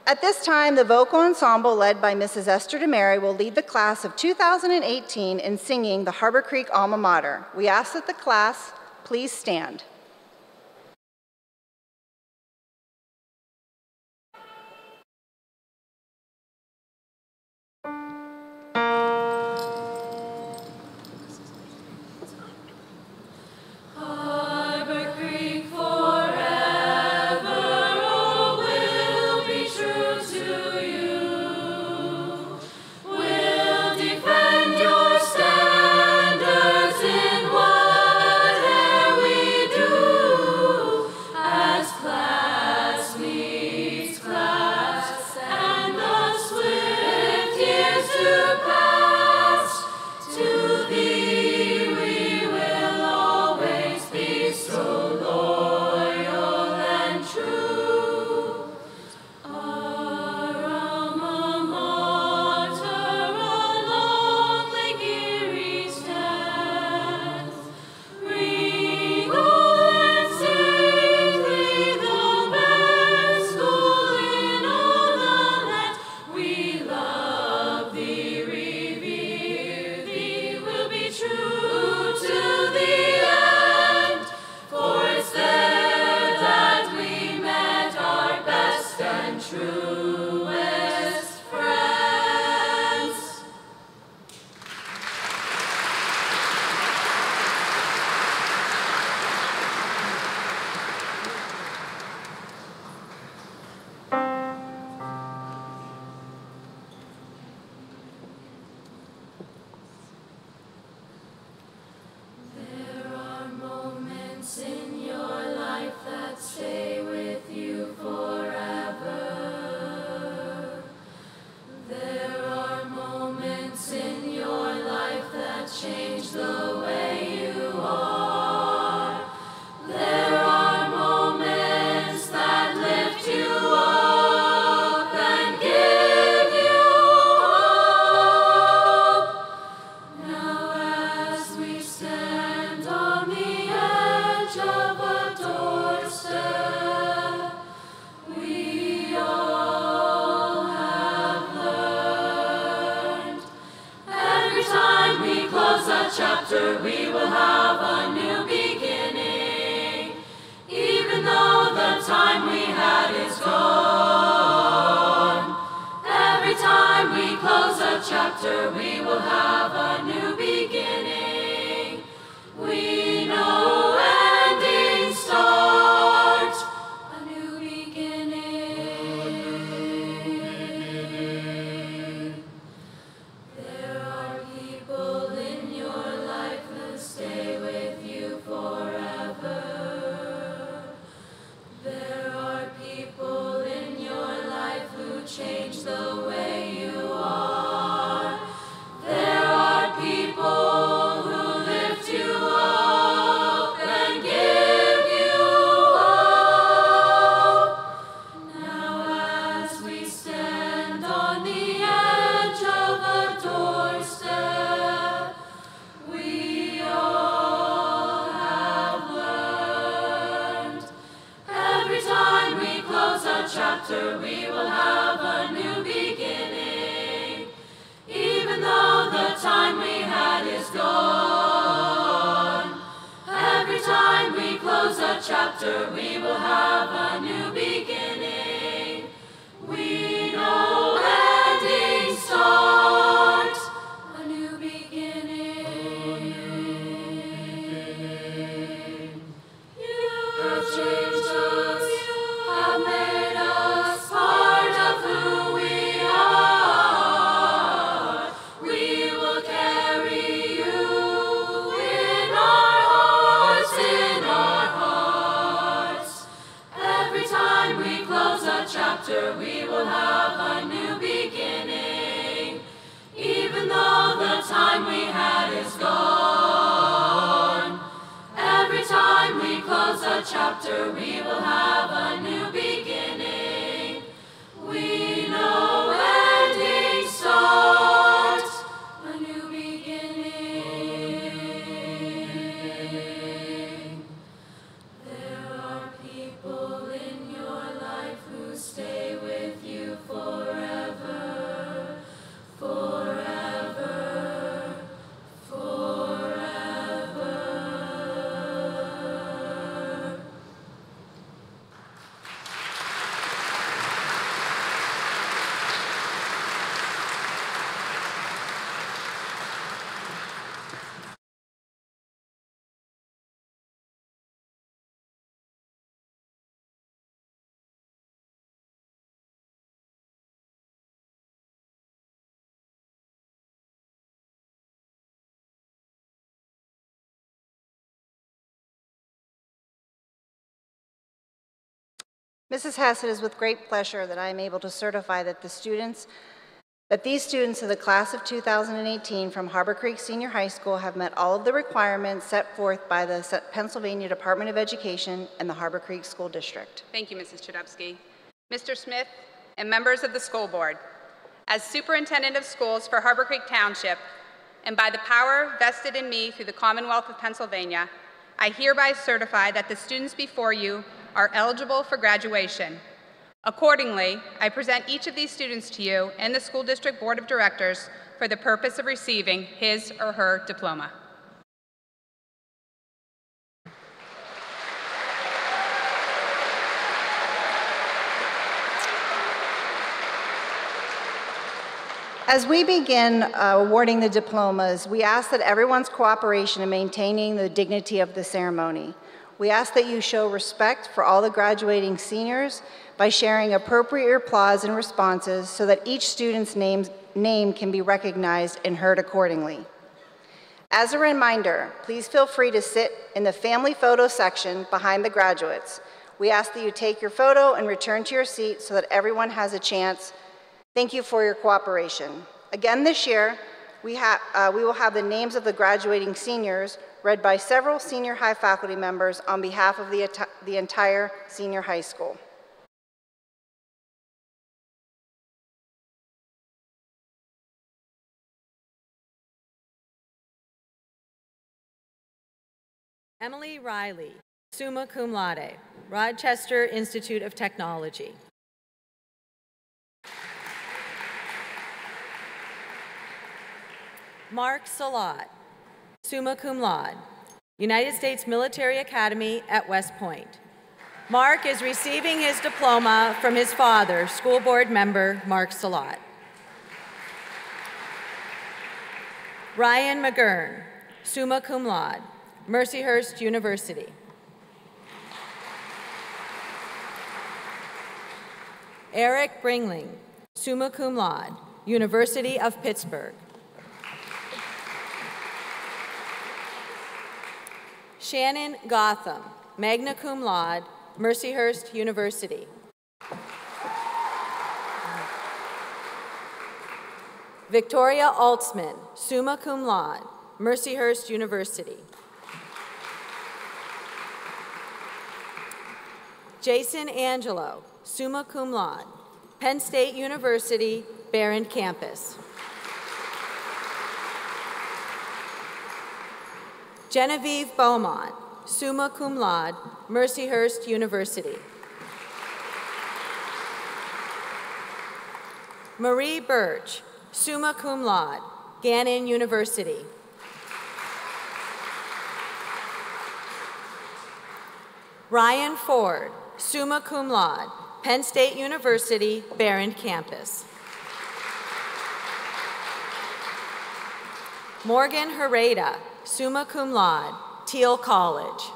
At this time, the vocal ensemble led by Mrs. Esther DeMary will lead the class of 2018 in singing the Harbor Creek Alma Mater. We ask that the class please stand. Harbor Creek forever, oh, will be true to you. We'll defend your standards in whatever we do, as class meets class, and the swift years do pass. To thee we will always be so loyal and true. Our alma mater along Lake Erie stands, regal and stately, the best school in all the land. We love thee, revere thee, will be true to the end. For it's there that we met our best and truest friends. There are moments in your life that stay with you forever. There are moments in your life that change the way you are. There are moments that lift you up and give you hope. Now as we stand on the edge of a doorstep, we all have learned. Every time we close a chapter, we will have a new beginning. Even though the time we had is gone. Every time we close a chapter, we will have a new beginning. We know endings start a new beginning. There are people in your life who stay with you forever. There are people in your life who change the way you are. There are people who lift you up and give you hope. Now as we stand on the edge of a doorstep, we all have learned. Every time we close a chapter, we will have a new beginning. Even though the time we had is gone. Every time we close a chapter, we will have a new beginning. We know endings start a new beginning. You have changed us, have made us part of who we are. We will carry you in our hearts, Every time we close a chapter, we will have a new beginning. Even though the time we had is gone. Every time chapter, we will have a new beginning. We know ending start, a new beginning. There are people in your life who stay with you forever, forever, forever. Mrs. Hassett, it is with great pleasure that I am able to certify that these students of the class of 2018 from Harbor Creek Senior High School have met all of the requirements set forth by the Pennsylvania Department of Education and the Harbor Creek School District. Thank you, Mrs. Chudovsky. Mr. Smith and members of the school board, as superintendent of schools for Harbor Creek Township, and by the power vested in me through the Commonwealth of Pennsylvania, I hereby certify that the students before you are eligible for graduation. Accordingly, I present each of these students to you and the School District Board of Directors for the purpose of receiving his or her diploma. As we begin awarding the diplomas, we ask that everyone's cooperation in maintaining the dignity of the ceremony. We ask that you show respect for all the graduating seniors by sharing appropriate applause and responses so that each student's name can be recognized and heard accordingly. As a reminder, please feel free to sit in the family photo section behind the graduates. We ask that you take your photo and return to your seat so that everyone has a chance. Thank you for your cooperation. Again this year, we will have the names of the graduating seniors read by several senior high faculty members on behalf of the entire senior high school. Emily Riley, summa cum laude, Rochester Institute of Technology. Mark Salat, summa cum laude, United States Military Academy at West Point. Mark is receiving his diploma from his father, school board member Mark Salat. Ryan McGurn, summa cum laude, Mercyhurst University. Eric Bringling, summa cum laude, University of Pittsburgh. Shannon Gotham, magna cum laude, Mercyhurst University. Victoria Altsman, summa cum laude, Mercyhurst University. Jason Angelo, summa cum laude, Penn State University, Barron Campus. Genevieve Beaumont, summa cum laude, Mercyhurst University. Marie Birch, summa cum laude, Gannon University. Ryan Ford, summa cum laude, Penn State University, Barron Campus. Morgan Hereda, summa cum laude, Thiel College.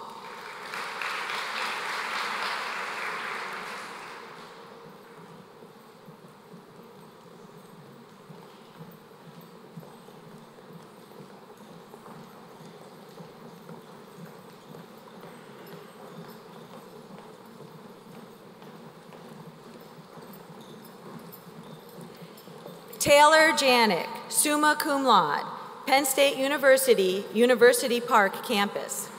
Taylor Janik, summa cum laude, Penn State University, University Park Campus.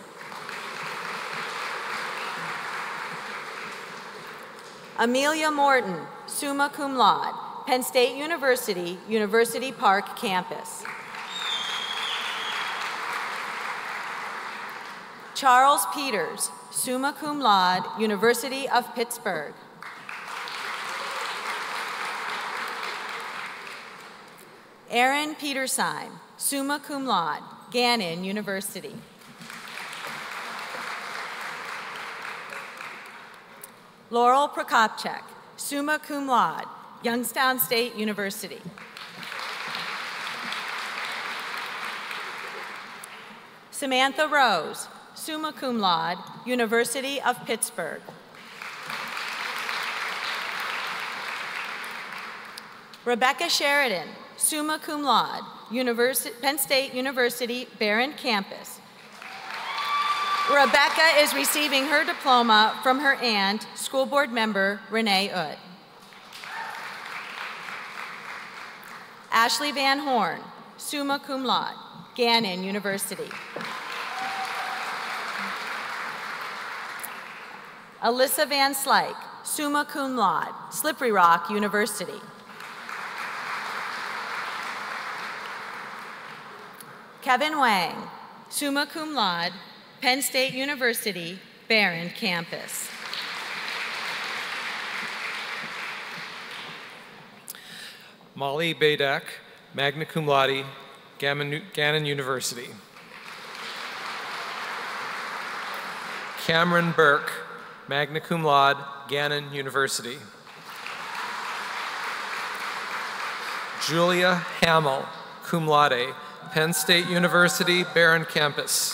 Amelia Morton, summa cum laude, Penn State University, University Park campus. Charles Peters, summa cum laude, University of Pittsburgh. Aaron Petersheim, summa cum laude, Gannon University. Laurel Prokopchek, summa cum laude, Youngstown State University. Samantha Rose, summa cum laude, University of Pittsburgh. Rebecca Sheridan, summa cum laude, Penn State University, Barron campus. Rebecca is receiving her diploma from her aunt, school board member Renee Utt. Ashley Van Horn, summa cum laude, Gannon University. Alyssa Van Slyke, summa cum laude, Slippery Rock University. Kevin Wang, summa cum laude, Penn State University, Barron campus. Molly Badak, magna cum laude, Gannon University. Cameron Burke, magna cum laude, Gannon University. Julia Hamill, cum laude, Penn State University, Barron campus.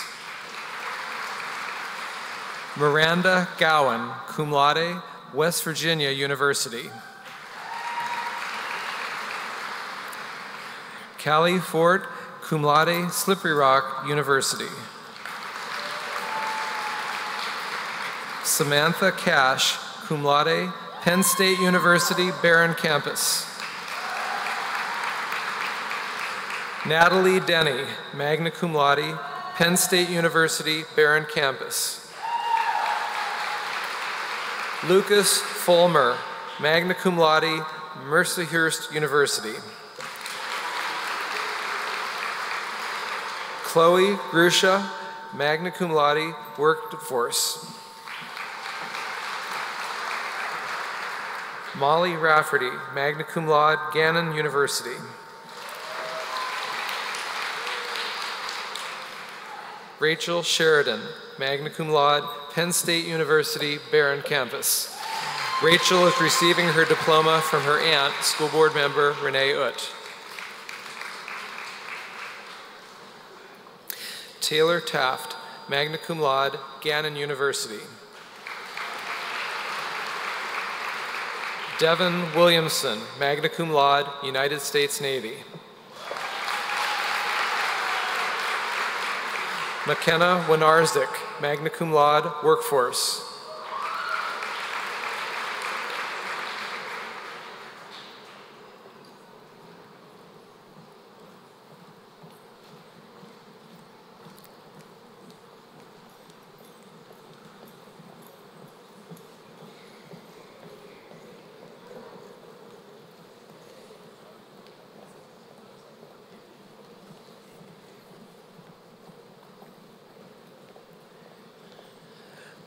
Miranda Gowan, cum laude, West Virginia University. Callie Ford, cum laude, Slippery Rock University. Samantha Cash, cum laude, Penn State University, Barron campus. Natalie Denny, magna cum laude, Penn State University, Barron campus. Lucas Fulmer, magna cum laude, Mercyhurst University. Chloe Grusha, magna cum laude, Workforce. Molly Rafferty, magna cum laude, Gannon University. Rachel Sheridan, magna cum laude, Penn State University, Barron campus. Rachel is receiving her diploma from her aunt, school board member Renee Utt. Taylor Taft, magna cum laude, Gannon University. Devin Williamson, magna cum laude, United States Navy. McKenna Winarzik, magna cum laude, Workforce.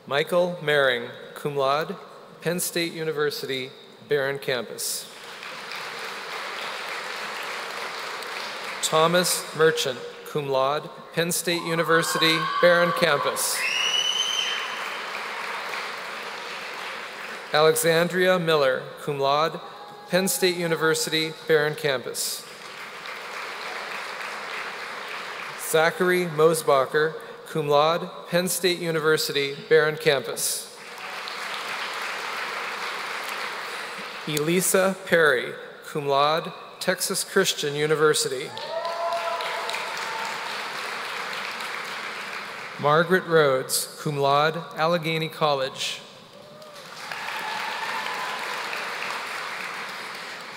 Michael Mehring, cum laude, Penn State University, Barron campus. Thomas Merchant, cum laude, Penn State University, Barron campus. Alexandria Miller, cum laude, Penn State University, Barron campus. Zachary Mosbacher, cum laude, Penn State University, Barron campus. Elisa Perry, cum laude, Texas Christian University. Margaret Rhodes, cum laude, Allegheny College.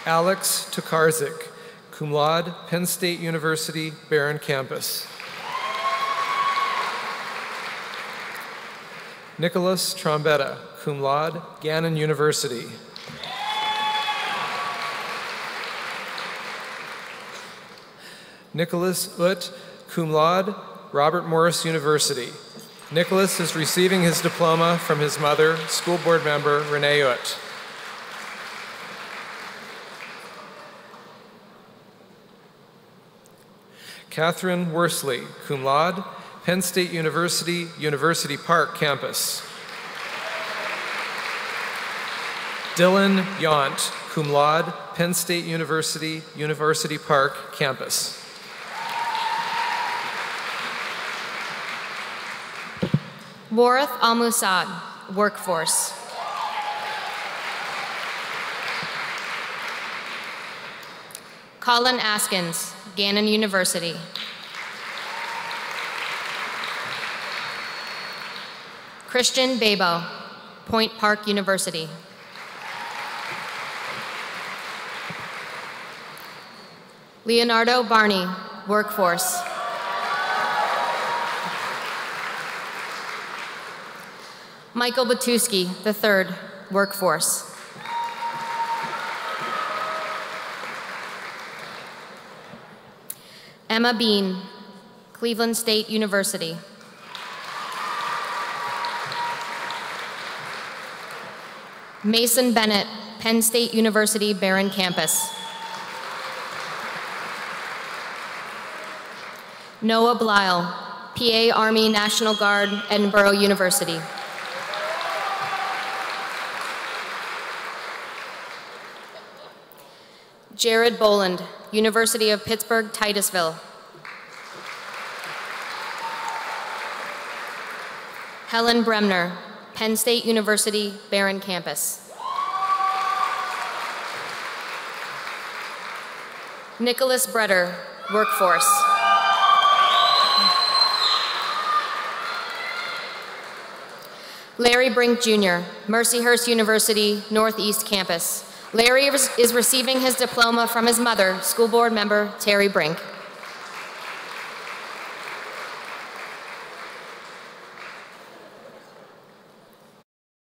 Alex Tokarczyk, cum laude, Penn State University, Barron campus. Nicholas Trombetta, cum laude, Gannon University. Nicholas Ut, cum laude, Robert Morris University. Nicholas is receiving his diploma from his mother, school board member Renee Ut. Catherine Worsley, cum laude, Penn State University, University Park campus. Dylan Yount, cum laude, Penn State University, University Park campus. Warith Al-Musad, workforce. Colin Askins, Gannon University. Christian Babo, Point Park University. Leonardo Barney, workforce. Michael Batuski, III, workforce. Emma Bean, Cleveland State University. Mason Bennett, Penn State University, Barron campus. Noah Blyle, PA Army National Guard, Edinburgh University. Jared Boland, University of Pittsburgh, Titusville. Helen Bremner, Penn State University, Barron campus. Nicholas Bretter, workforce. Larry Brink Jr., Mercyhurst University, Northeast campus. Larry is receiving his diploma from his mother, school board member Terry Brink.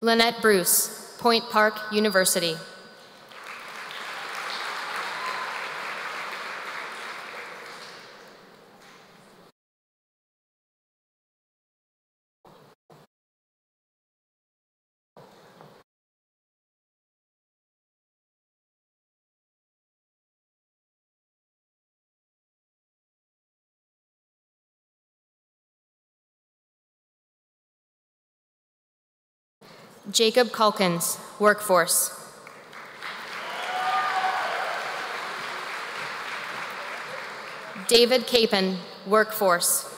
Lynette Bruce, Point Park University. Jacob Calkins, workforce. David Capon, workforce.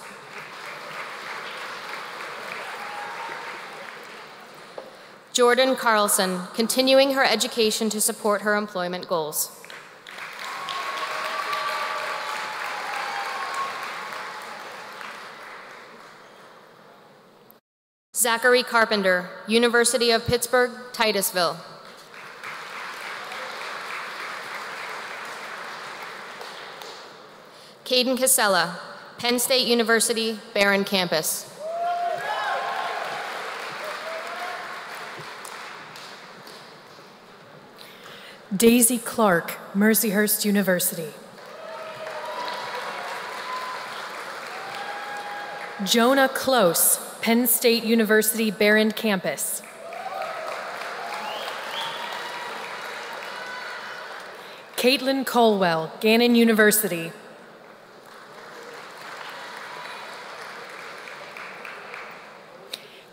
Jordan Carlson, continuing her education to support her employment goals. Zachary Carpenter, University of Pittsburgh, Titusville. Caden Casella, Penn State University, Barron campus. Daisy Clark, Mercyhurst University. Jonah Close, Penn State University, Barron campus. Caitlin Colwell, Gannon University.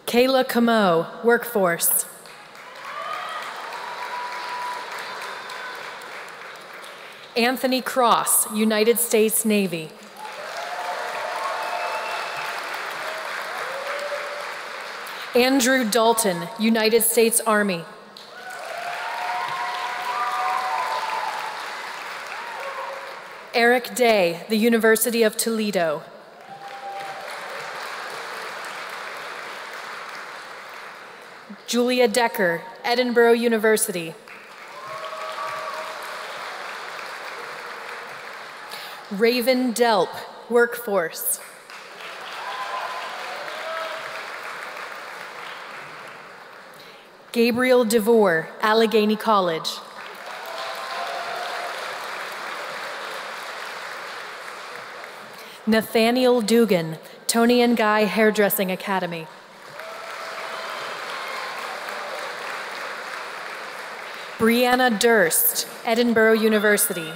Kayla Camo, workforce. Anthony Cross, United States Navy. Andrew Dalton, United States Army. Eric Day, the University of Toledo. Julia Decker, Edinburgh University. Raven Delp, workforce. Gabriel DeVore, Allegheny College. Nathaniel Dugan, Tony and Guy Hairdressing Academy. Brianna Durst, Edinburgh University.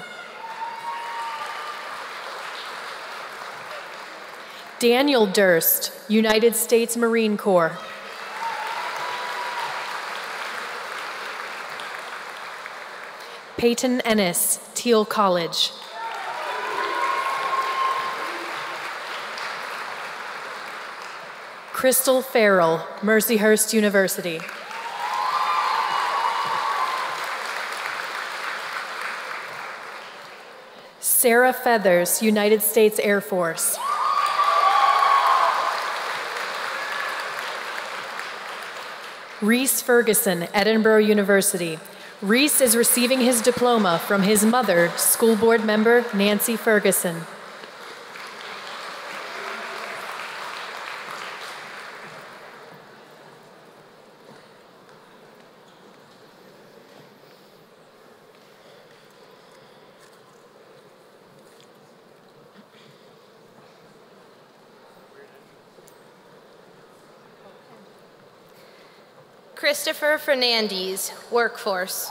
Daniel Durst, United States Marine Corps. Peyton Ennis, Thiel College. Crystal Farrell, Mercyhurst University. Sarah Feathers, United States Air Force. Reese Ferguson, Edinburgh University. Reese is receiving his diploma from his mother, school board member Nancy Ferguson. Christopher Fernandez, Workforce.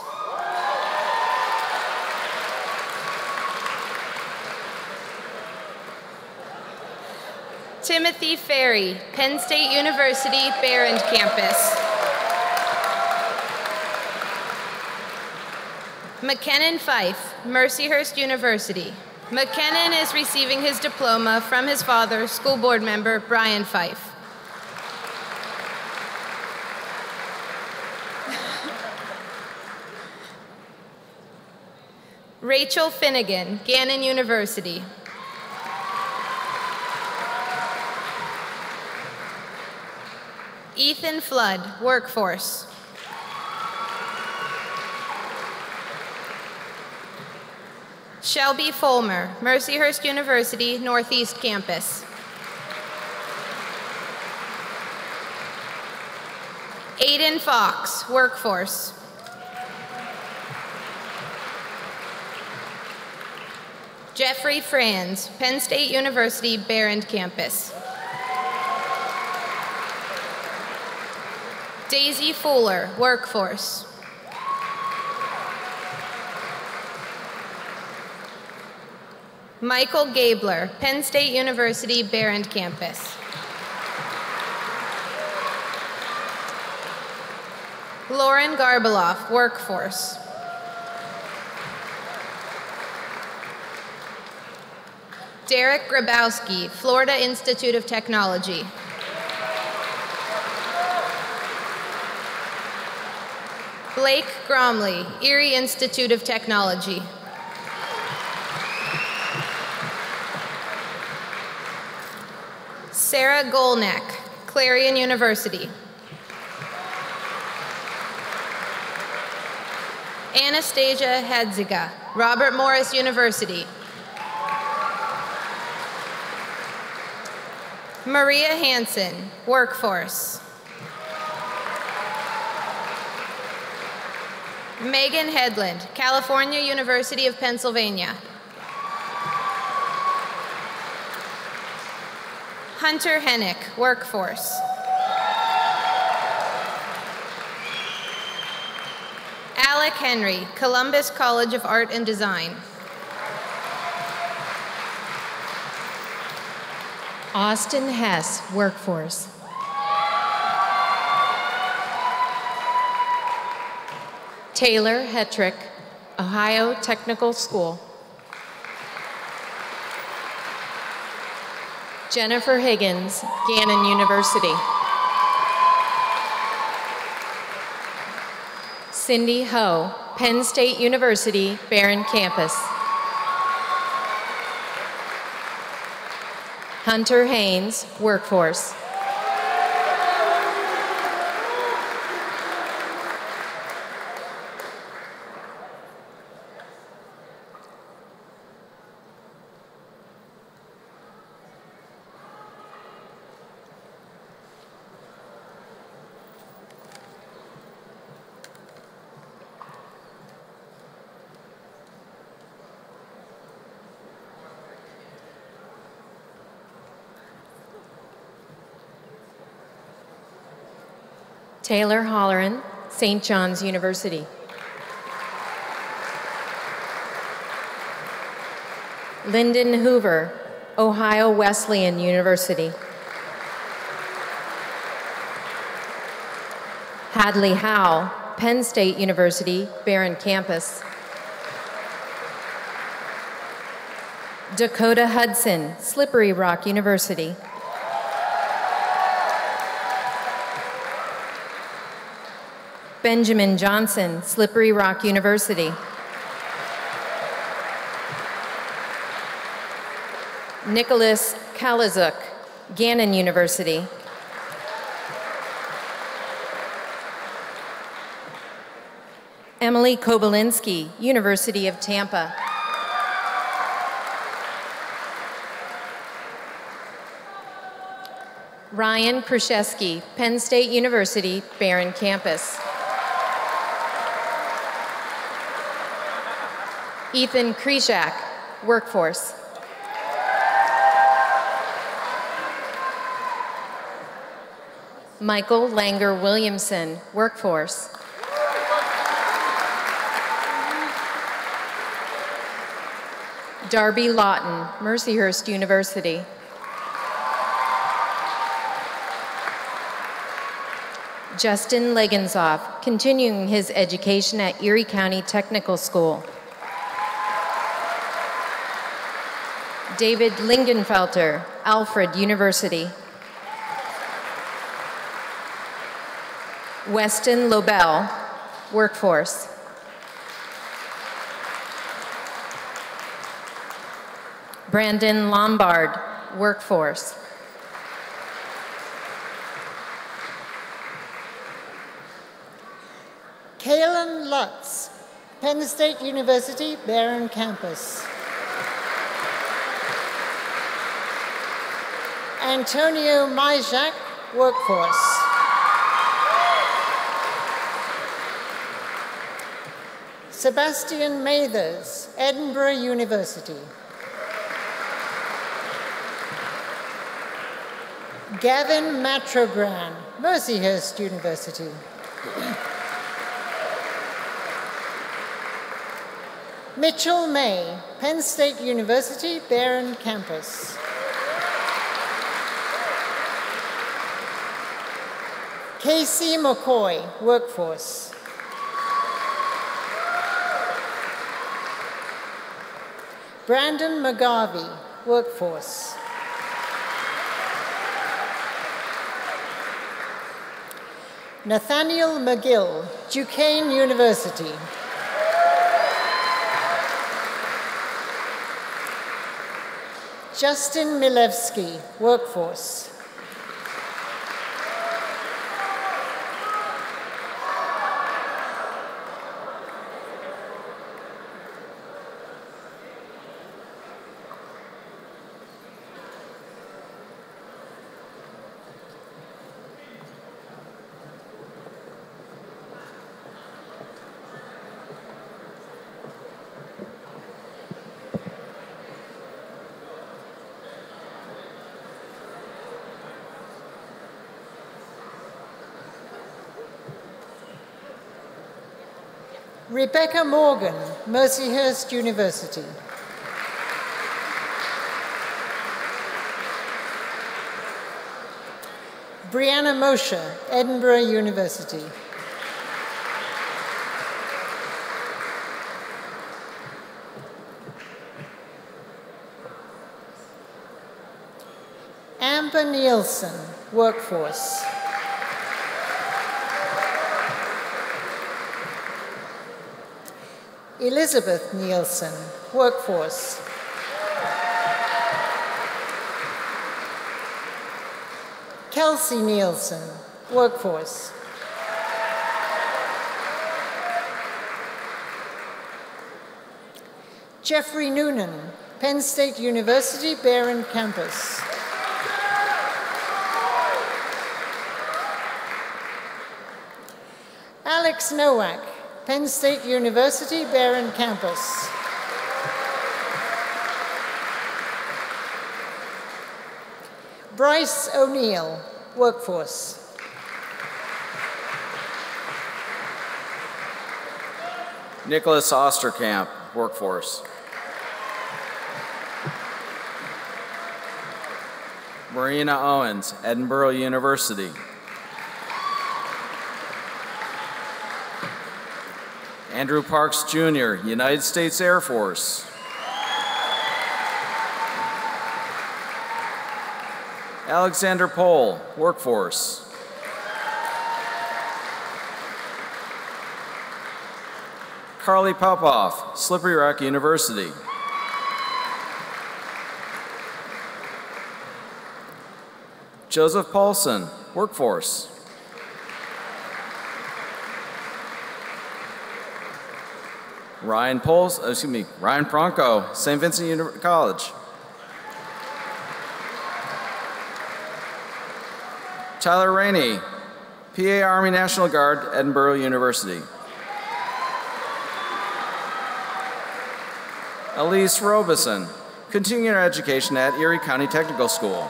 Timothy Ferry, Penn State University, Behrend Campus. McKinnon Fife, Mercyhurst University. McKinnon is receiving his diploma from his father, school board member Brian Fife. Rachel Finnegan, Gannon University. Ethan Flood, Workforce. Shelby Fulmer, Mercyhurst University, Northeast Campus. Aiden Fox, Workforce. Jeffrey Franz, Penn State University, Behrend Campus. Daisy Fuller, Workforce. Michael Gabler, Penn State University, Behrend Campus. Lauren Garbeloff, Workforce. Derek Grabowski, Florida Institute of Technology. Blake Gromley, Erie Institute of Technology. Sarah Golnick, Clarion University. Anastasia Hedziga, Robert Morris University. Maria Hansen, Workforce. Megan Headland, California University of Pennsylvania. Hunter Hennick, Workforce. Alec Henry, Columbus College of Art and Design. Austin Hess, Workforce. Taylor Hetrick, Ohio Technical School. Jennifer Higgins, Gannon University. Cindy Ho, Penn State University, Behrend Campus. Hunter Haynes, Workforce. Taylor Holleran, St. John's University. Lyndon Hoover, Ohio Wesleyan University. Hadley Howe, Penn State University, Barron Campus. Dakota Hudson, Slippery Rock University. Benjamin Johnson, Slippery Rock University. Nicholas Kalazuk, Gannon University. Emily Kobalinski, University of Tampa. Ryan Krzyzewski, Penn State University, Barron Campus. Ethan Krishak, Workforce. Michael Langer Williamson, Workforce. Darby Lawton, Mercyhurst University. Justin Legenzoff, continuing his education at Erie County Technical School. David Lingenfelter, Alfred University. Weston Lobel, Workforce. Brandon Lombard, Workforce. Kalen Lutz, Penn State University, Barron Campus. Antonio Majak, Workforce. Sebastian Mathers, Edinburgh University. Gavin Matrobran, Mercyhurst University. Mitchell May, Penn State University, Barron Campus. Casey McCoy, Workforce. Brandon McGarvey, Workforce. Nathaniel McGill, Duquesne University. Justin Milevsky, Workforce. Rebecca Morgan, Mercyhurst University. Brianna Moshe, Edinburgh University. Amber Nielsen, Workforce. Elizabeth Nielsen, Workforce. Kelsey Nielsen, Workforce. Jeffrey Noonan, Penn State University, Barron Campus. Alex Nowak, Penn State University, Barron Campus. Bryce O'Neill, Workforce. Nicholas Osterkamp, Workforce. Marina Owens, Edinburgh University. Andrew Parks Jr., United States Air Force. Alexander Pohl, Workforce. Carly Popoff, Slippery Rock University. Joseph Paulson, Workforce. Ryan Pronko, St. Vincent College. Tyler Rainey, PA Army National Guard, Edinburgh University. Elise Robeson, continuing her education at Erie County Technical School.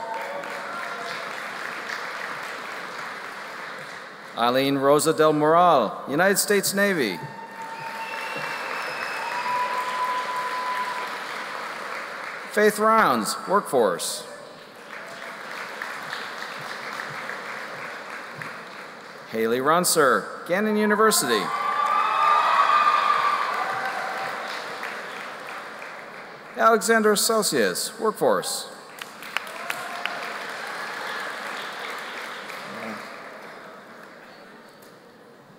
Eileen Rosa del Moral, United States Navy. Faith Rounds, Workforce. Haley Runser, Gannon University. Alexander Associates, Workforce.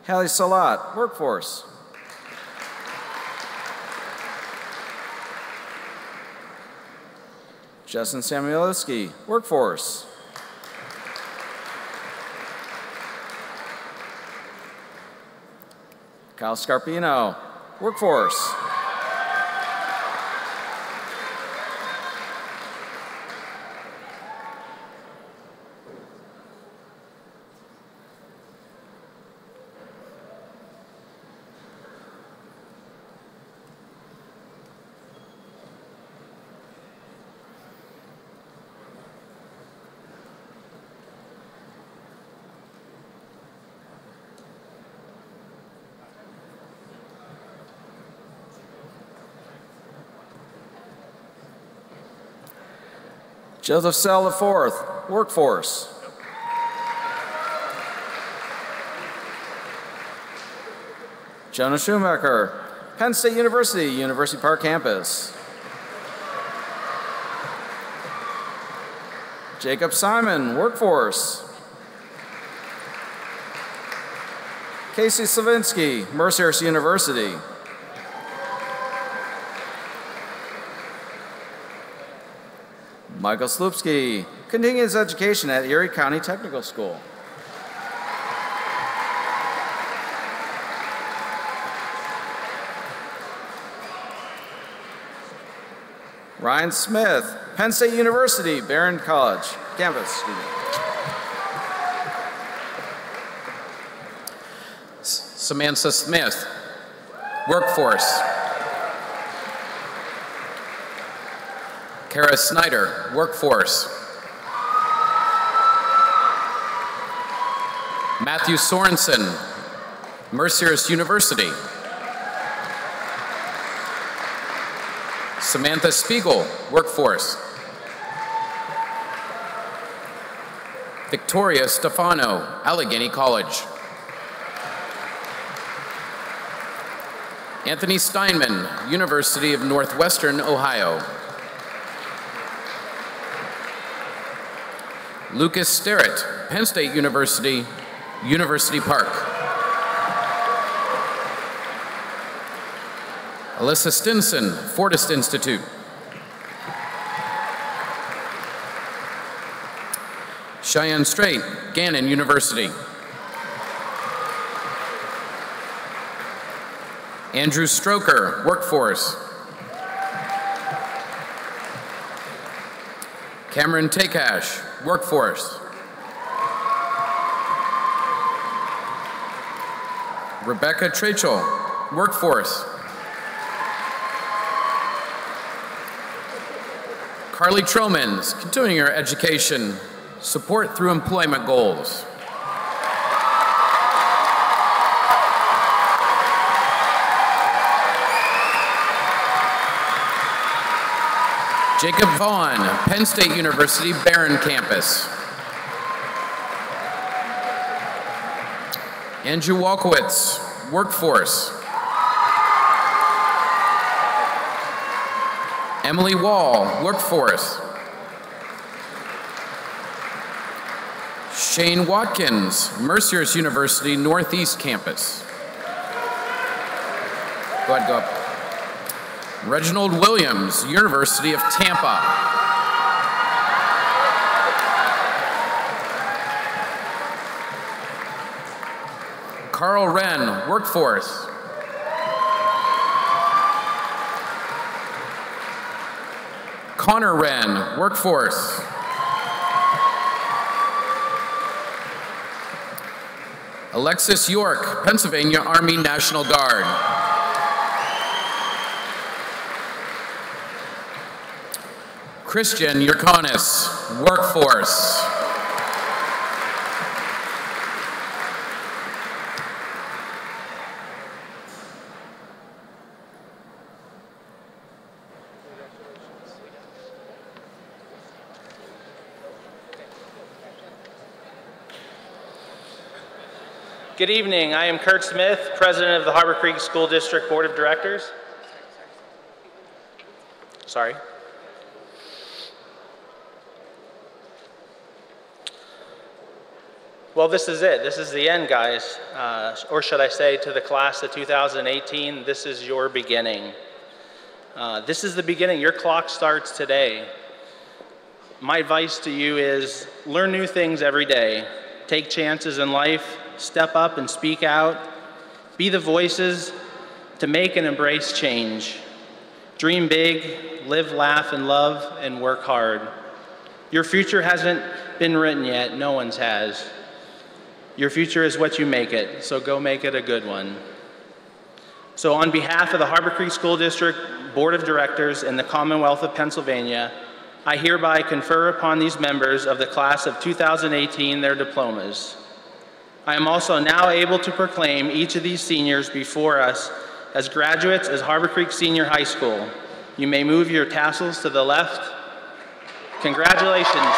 Hallie Salat, Workforce. Justin Samuelowski, Workforce. Kyle Scarpino, Workforce. Joseph Sell IV, Workforce. Jonah Schumacher, Penn State University, University Park Campus. Jacob Simon, Workforce. Casey Slavinsky, Mercyhurst University. Michael Slupski, continuing his education at Erie County Technical School. Ryan Smith, Penn State University, Barron College, campus. Samantha Smith, Workforce. Kara Snyder, Workforce. Matthew Sorensen, Mercyhurst University. Samantha Spiegel, Workforce. Victoria Stefano, Allegheny College. Anthony Steinman, University of Northwestern Ohio. Lucas Sterrett, Penn State University, University Park. Alyssa Stinson, Fortis Institute. Cheyenne Strait, Gannon University. Andrew Stroker, Workforce. Cameron Takash, Workforce. Rebecca Trachel, Workforce. Carly Tromans, continuing her education, support through employment goals. Jacob Vaughn, Penn State University, Barron Campus. Andrew Walkowitz, Workforce. Emily Wall, Workforce. Shane Watkins, Mercyhurst University, Northeast Campus. Go ahead, go up. Reginald Williams, University of Tampa. Carl Wren, Workforce. Connor Wren, Workforce. Alexis York, Pennsylvania Army National Guard. Christian Yurkonis, Workforce. Good evening. I am Kurt Smith, President of the Harbor Creek School District Board of Directors. Sorry. Well, this is it. This is the end, guys. Or should I say to the class of 2018, this is your beginning. This is the beginning. Your clock starts today. My advice to you is learn new things every day. Take chances in life. Step up and speak out. Be the voices to make and embrace change. Dream big, live, laugh, and love, and work hard. Your future hasn't been written yet. No one's has. Your future is what you make it, so go make it a good one. So on behalf of the Harbor Creek School District Board of Directors and the Commonwealth of Pennsylvania, I hereby confer upon these members of the class of 2018 their diplomas. I am also now able to proclaim each of these seniors before us as graduates as Harbor Creek Senior High School. You may move your tassels to the left. Congratulations.